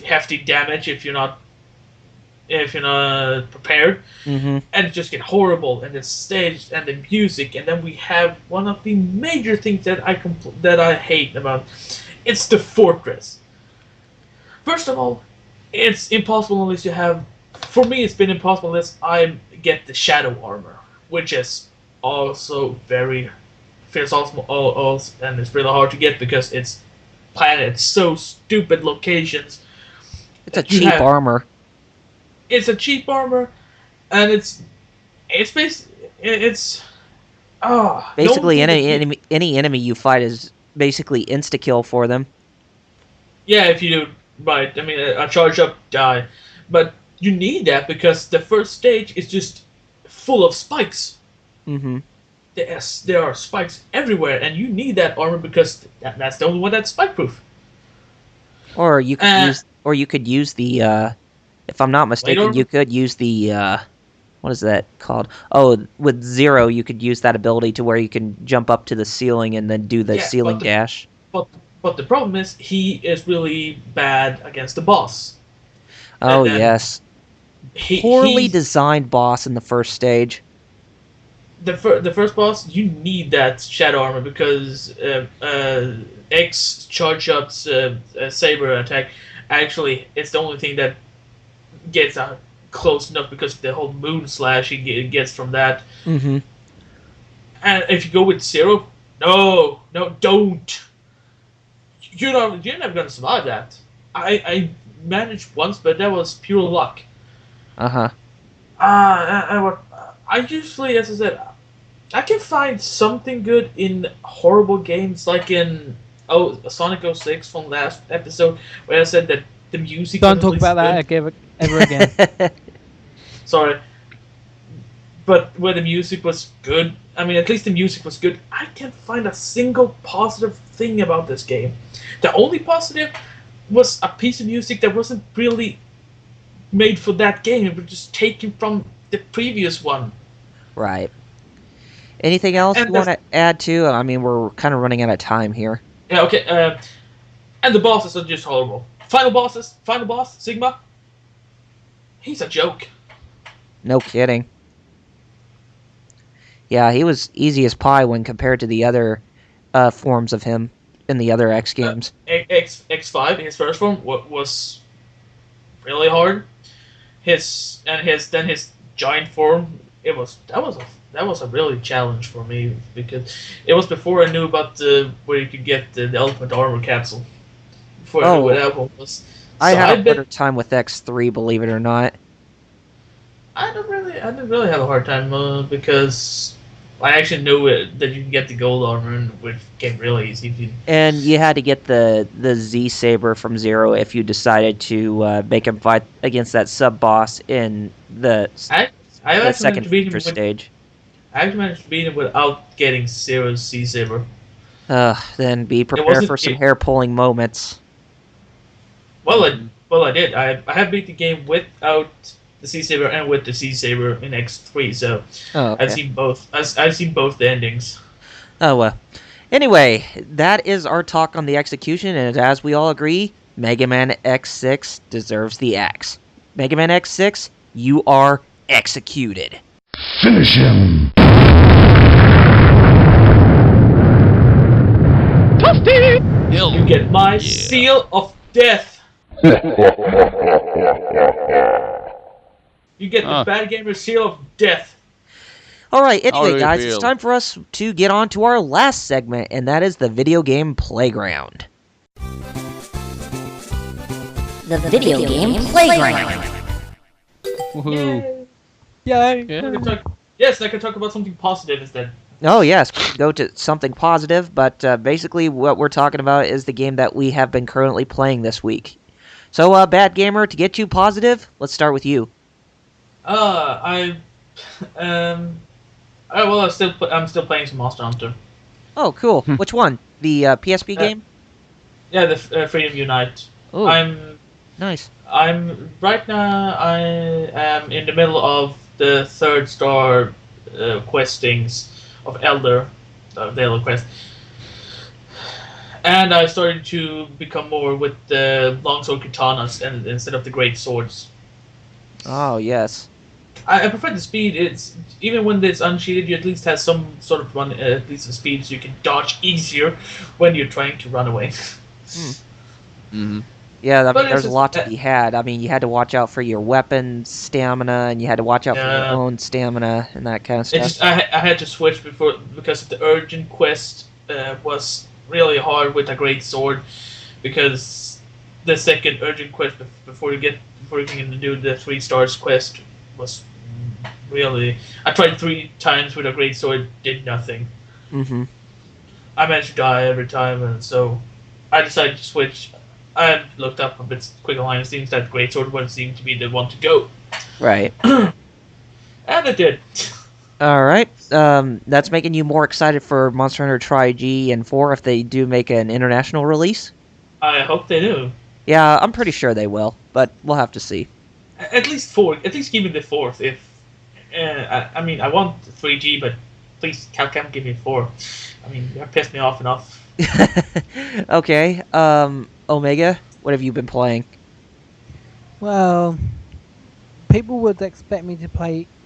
hefty damage if you're not prepared, Mm-hmm. and it just get horrible. And the stage and the music, and then we have one of the major things that I hate about it's the fortress. First of all, it's impossible unless you have. For me, it's been impossible unless I get the shadow armor, which is also feels also and it's really hard to get because it's planted so stupid locations. It's a cheap armor. It's a cheap armor, and basically any enemy you fight is basically insta kill for them. Yeah, if you do right. I mean, a charge up die, but you need that because the first stage is just full of spikes. Mm-hmm. There are spikes everywhere, and you need that armor because that's the only one that's spike proof. Or you could use the. If I'm not mistaken, you could use the. What is that called? Oh, with Zero, you could use that ability to where you can jump up to the ceiling and then do the ceiling dash. But the problem is he is really bad against the boss. Oh yes, poorly designed boss in the first stage. The first boss, you need that shadow armor because X charge up's saber attack. Actually, it's the only thing that gets close enough because the whole moon slash he gets from that. Mm-hmm. And if you go with Zero, no, don't. You're never gonna survive that. I managed once, but that was pure luck. Uh-huh. I usually, as I said, I can find something good in horrible games, like in Sonic 06 from last episode, where I said that the music. Don't talk about that ever again. Sorry, but where the music was good, I mean, at least the music was good. I can't find a single positive thing about this game. The only positive was a piece of music that wasn't really made for that game. It was just taken from the previous one. Right. Anything else you want to add to? I mean, we're kind of running out of time here. Yeah, okay. And the bosses are just horrible. Final boss, Sigma. He's a joke. No kidding. Yeah, he was easy as pie when compared to the other forms of him in the other X games. X5 in his first form was really hard. His giant form, that was a really challenge for me, because it was before I knew about where you could get the ultimate armor capsule. Before I knew what that one was. So I had a better time with X3, believe it or not. I didn't really have a hard time because I actually knew that you can get the gold armor, which came really easy. And you had to get the Z Saber from Zero if you decided to make him fight against that sub boss in the second feature stage. I actually managed to beat him without getting Zero's Z Saber. Then be prepared for some hair pulling moments. Well, I did. I have beat the game without the Z Saber and with the Z Saber in X3, so okay. I've seen both. I've seen both the endings. Oh well. Anyway, that is our talk on the execution, and as we all agree, Mega Man X6 deserves the axe. Mega Man X6, you are executed. Finish him! Toasty! You get my seal of death. You get the TheBadGamer seal of death. Alright, anyway guys, it's time for us to get on to our last segment, and that is the video game playground. The video game playground. Woohoo. Yay! Yes, I can talk about something positive instead. Oh yes, go to something positive, but basically what we're talking about is the game that we have been currently playing this week. So, TheBadGamer, to get you positive, let's start with you. I'm still playing some Monster Hunter. Oh, cool. Which one? The PSP game? Yeah, the Freedom Unite. Oh, nice. Right now. I am in the middle of the 3rd star questings of the Elder quest, and I started to become more with the longsword katanas instead of the great swords. Oh yes. I prefer the speed. It's even when it's unsheeted, you at least have some sort of run, at least of speed, so you can dodge easier when you're trying to run away. Mm-hmm. Yeah, I mean, there's a lot to be had. I mean, you had to watch out for your weapon stamina, and you had to watch out for your own stamina and that kind of stuff. I had to switch because the urgent quest was really hard with a great sword, because the second urgent quest before you can do the 3 stars quest was really. I tried 3 times with a great sword, did nothing. Mm-hmm. I managed to die every time, and so I decided to switch. I looked up a bit quick online, and it seems that great sword one seemed to be the one to go. Right. And it did. All right. That's making you more excited for Monster Hunter Tri-G and 4 if they do make an international release? I hope they do. Yeah, I'm pretty sure they will, but we'll have to see. At least 4. At least give me the 4th. If I mean, I want 3G, but please can't give me 4. I mean, you have pissed me off enough. Okay. Omega, what have you been playing? Well, people would expect me to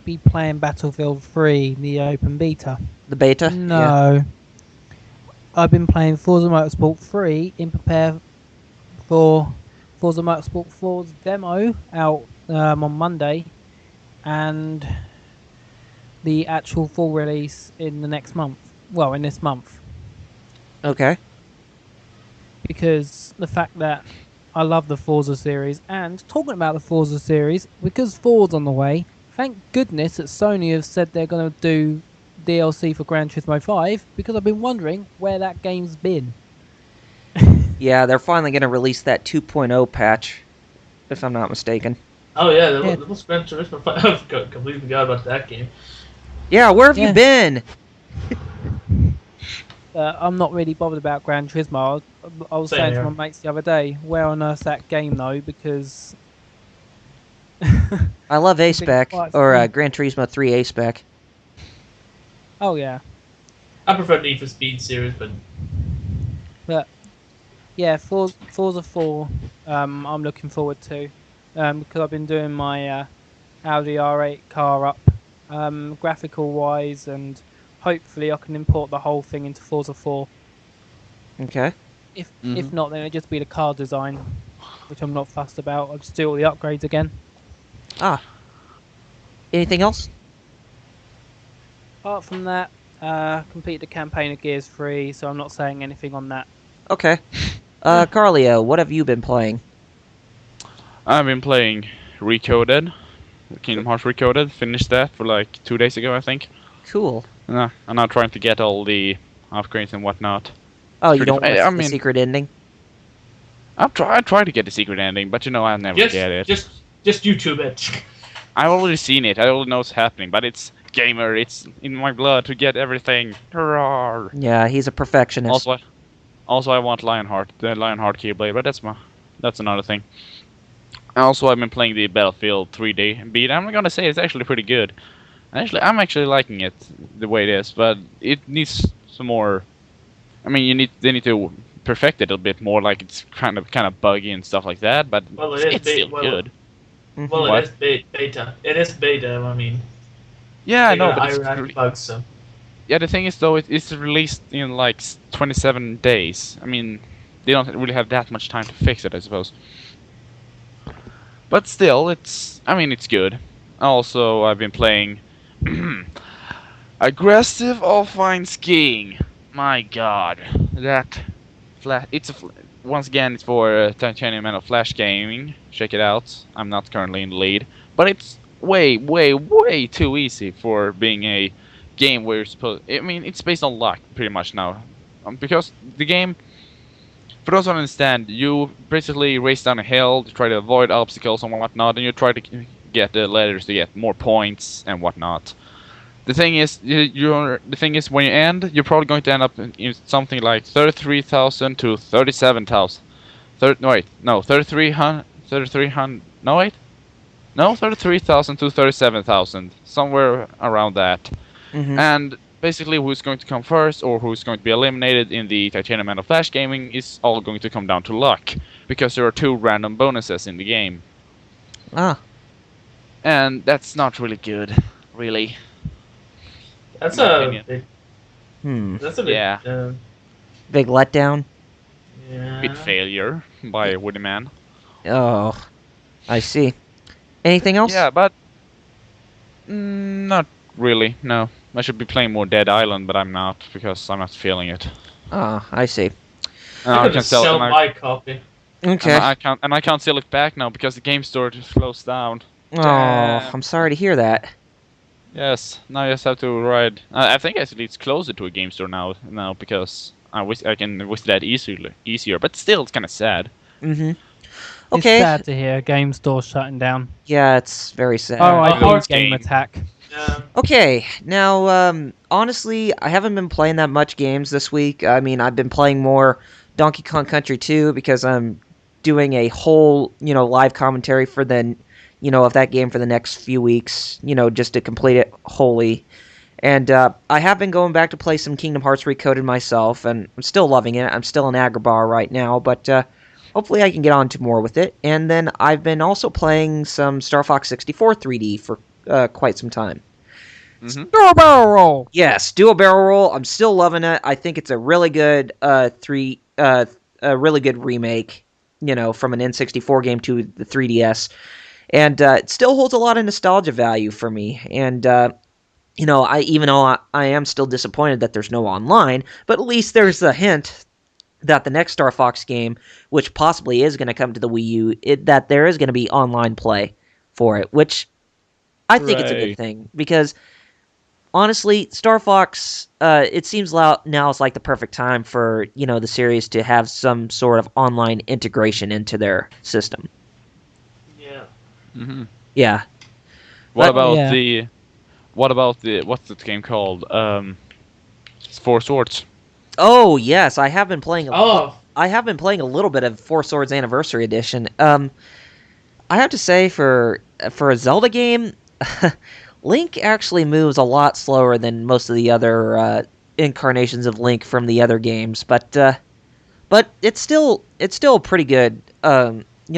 be playing Battlefield 3, the open beta. The beta? No. Yeah. I've been playing Forza Motorsport 3 in prepare for Forza Motorsport 4's demo out on Monday, and the actual full release in the next month. Well, in this month. Okay. Because the fact that I love the Forza series, and talking about the Forza series, because 4's on the way, thank goodness that Sony have said they're going to do DLC for Gran Turismo 5, because I've been wondering where that game's been. Yeah, they're finally going to release that 2.0 patch, if I'm not mistaken. Oh yeah, that was Gran Turismo 5. I completely forgot about that game. Yeah, where have you been? I'm not really bothered about Gran Turismo. I was saying to my mates the other day, where on earth's that game though? Because I love A-Spec, or Gran Turismo 3 A-Spec. Oh yeah. I prefer Need for Speed series, but yeah, Forza 4. I'm looking forward to, because I've been doing my Audi R8 car up, graphical wise, and hopefully I can import the whole thing into Forza 4. Okay. If not, then it'll just be the car design, which I'm not fussed about. I'll just do all the upgrades again. Ah. Anything else? Apart from that, complete the campaign of Gears 3, so I'm not saying anything on that. Okay. Carlio, what have you been playing? I've been playing Recoded, Kingdom Hearts Recoded. Finished that for like 2 days ago, I think. Cool. I'm now trying to get all the upgrades and whatnot. Oh, you don't want the secret ending? I tried to get the secret ending, but I never get it. Just YouTube it. I've already seen it. I already know what's happening, but it's gamer. It's in my blood to get everything. Hurrah! Yeah, he's a perfectionist. Also, I want Lionheart, the Lionheart Keyblade, but that's another thing. Also, I've been playing the Battlefield 3D beat. I'm gonna say it's actually pretty good. I'm actually liking it the way it is, but it needs some more. I mean, they need to perfect it a bit more. Like it's kind of buggy and stuff like that, but it's still good. Well, it is beta. It is beta. I mean. Yeah, I know, but it's bugs. So. Yeah, the thing is though, it's released in like 27 days. I mean, they don't really have that much time to fix it, I suppose. But still, it's good. Also, I've been playing Aggressive Offline Skiing. My God, once again it's for Titanium Metal Flash Gaming. Check it out. I'm not currently in the lead, but it's way, way, way too easy for being a game where you're supposed. I mean, it's based on luck pretty much now, because the game. For those who don't understand, you basically race down a hill to try to avoid obstacles and whatnot, and you try to get the letters to get more points and whatnot. The thing is, when you end, you're probably going to end up in something like 33,000 to 37,000. 33,000 to 37,000, somewhere around that. Mm-hmm. And basically, who's going to come first or who's going to be eliminated in the Titanium Metal Flash Gaming is all going to come down to luck, because there are 2 random bonuses in the game. Ah. And that's not really good, really. That's a big. That's a big. Yeah. Big letdown. Yeah. Big failure by Woody Man. Oh, I see. Anything else? Yeah, but not really. No, I should be playing more Dead Island, but I'm not, because I'm not feeling it. Ah, I see. I can sell my copy. Okay. And I can't sell it back now because the game store just closed down. Oh, I'm sorry to hear that. Yes, now I just have to ride. I think actually it's closer to a game store now because I can visit that easier. But still, it's kind of sad. Mm-hmm. Okay. It's sad to hear a game store shutting down. Yeah, it's very sad. Oh, I hate Game Attack. Yeah. Okay, now, honestly, I haven't been playing that much games this week. I mean, I've been playing more Donkey Kong Country 2 because I'm doing a whole, live commentary for of that game for the next few weeks, just to complete it wholly. And I have been going back to play some Kingdom Hearts Recoded myself, and I'm still loving it. I'm still in Agrabah right now, but hopefully I can get on to more with it. And then I've been also playing some Star Fox 64 3D for quite some time. Mm-hmm. Do a barrel roll! Yes, do a barrel roll. I'm still loving it. I think it's a really good a really good remake, from an N64 game to the 3DS. And it still holds a lot of nostalgia value for me. And even though I am still disappointed that there's no online, but at least there's a hint that the next Star Fox game, which possibly is going to come to the Wii U, that there is going to be online play for it, which I think it's a good thing, because honestly, Star Fox, it seems now it's like the perfect time for, the series to have some sort of online integration into their system. Yeah. Mm-hmm. Yeah. What about what's the game called? Four Swords. Oh, yes, I have been playing Oh, a little bit of Four Swords Anniversary Edition. I have to say, for a Zelda game, Link actually moves a lot slower than most of the other incarnations of Link from the other games, but it's still pretty good.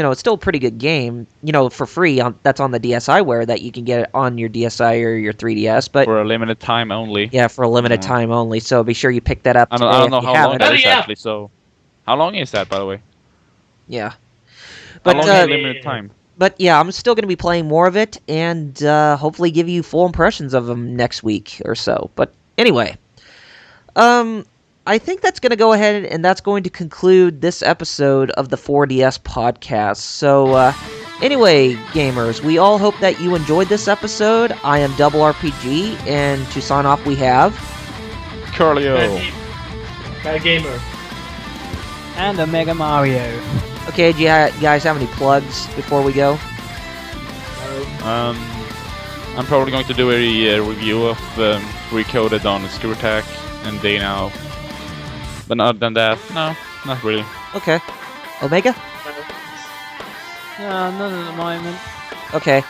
It's still a pretty good game. For free. That's on the DSiWare that you can get it on your DSi or your 3DS. But for a limited time only. Yeah, for a limited time only. So be sure you pick that up. I Today don't know if you how long haven't. that is actually. So, how long is that, by the way? Yeah. How But long is limited time? But yeah, I'm still going to be playing more of it, and hopefully give you full impressions of them next week or so. But anyway, I think that's going to go ahead, and that's going to conclude this episode of the 4DS podcast. So anyway, gamers, we all hope that you enjoyed this episode. I am Double RPG, and to sign off we have... Curlio. TheBadGamer. And Omega Mario. Okay, do you guys have any plugs before we go? I'm probably going to do a review of Recoded on Screw Attack and Dane now. But other than that, no, not really. Okay. Omega? No, none at the moment. Okay.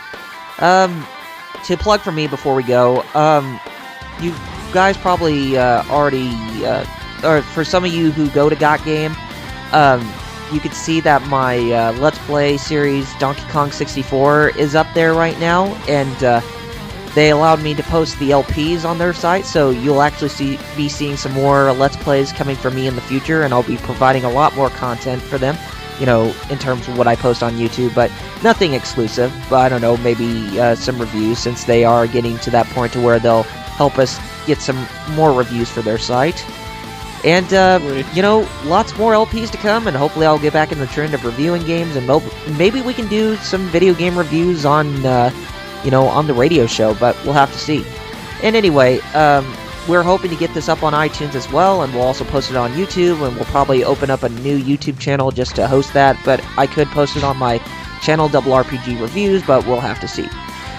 To plug for me before we go, you guys probably already, or for some of you who go to Got Game, you could see that my Let's Play series Donkey Kong 64 is up there right now, and they allowed me to post the LPs on their site, so you'll actually be seeing some more Let's Plays coming from me in the future, and I'll be providing a lot more content for them, in terms of what I post on YouTube, but nothing exclusive. But I don't know, maybe some reviews, since they are getting to that point to where they'll help us get some more reviews for their site. And, lots more LPs to come, and hopefully I'll get back in the trend of reviewing games, and maybe we can do some video game reviews on the radio show, but we'll have to see. And anyway, we're hoping to get this up on iTunes as well, and we'll also post it on YouTube, and we'll probably open up a new YouTube channel just to host that, but I could post it on my channel, Double RPG Reviews, but we'll have to see.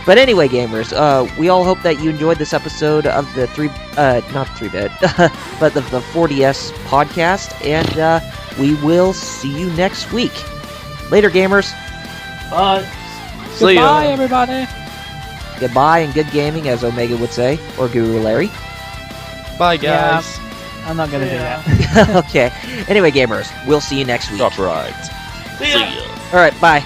But anyway, gamers, we all hope that you enjoyed this episode of the not 3-bit, but the 4DS podcast, and we will see you next week. Later, gamers. Bye. See ya. Bye, everybody. Goodbye and good gaming, as Omega would say, or Guru Larry. Bye, Yeah. guys. I'm not gonna do that. Okay. Anyway, gamers, we'll see you next week. Copyright. See ya. All right, bye.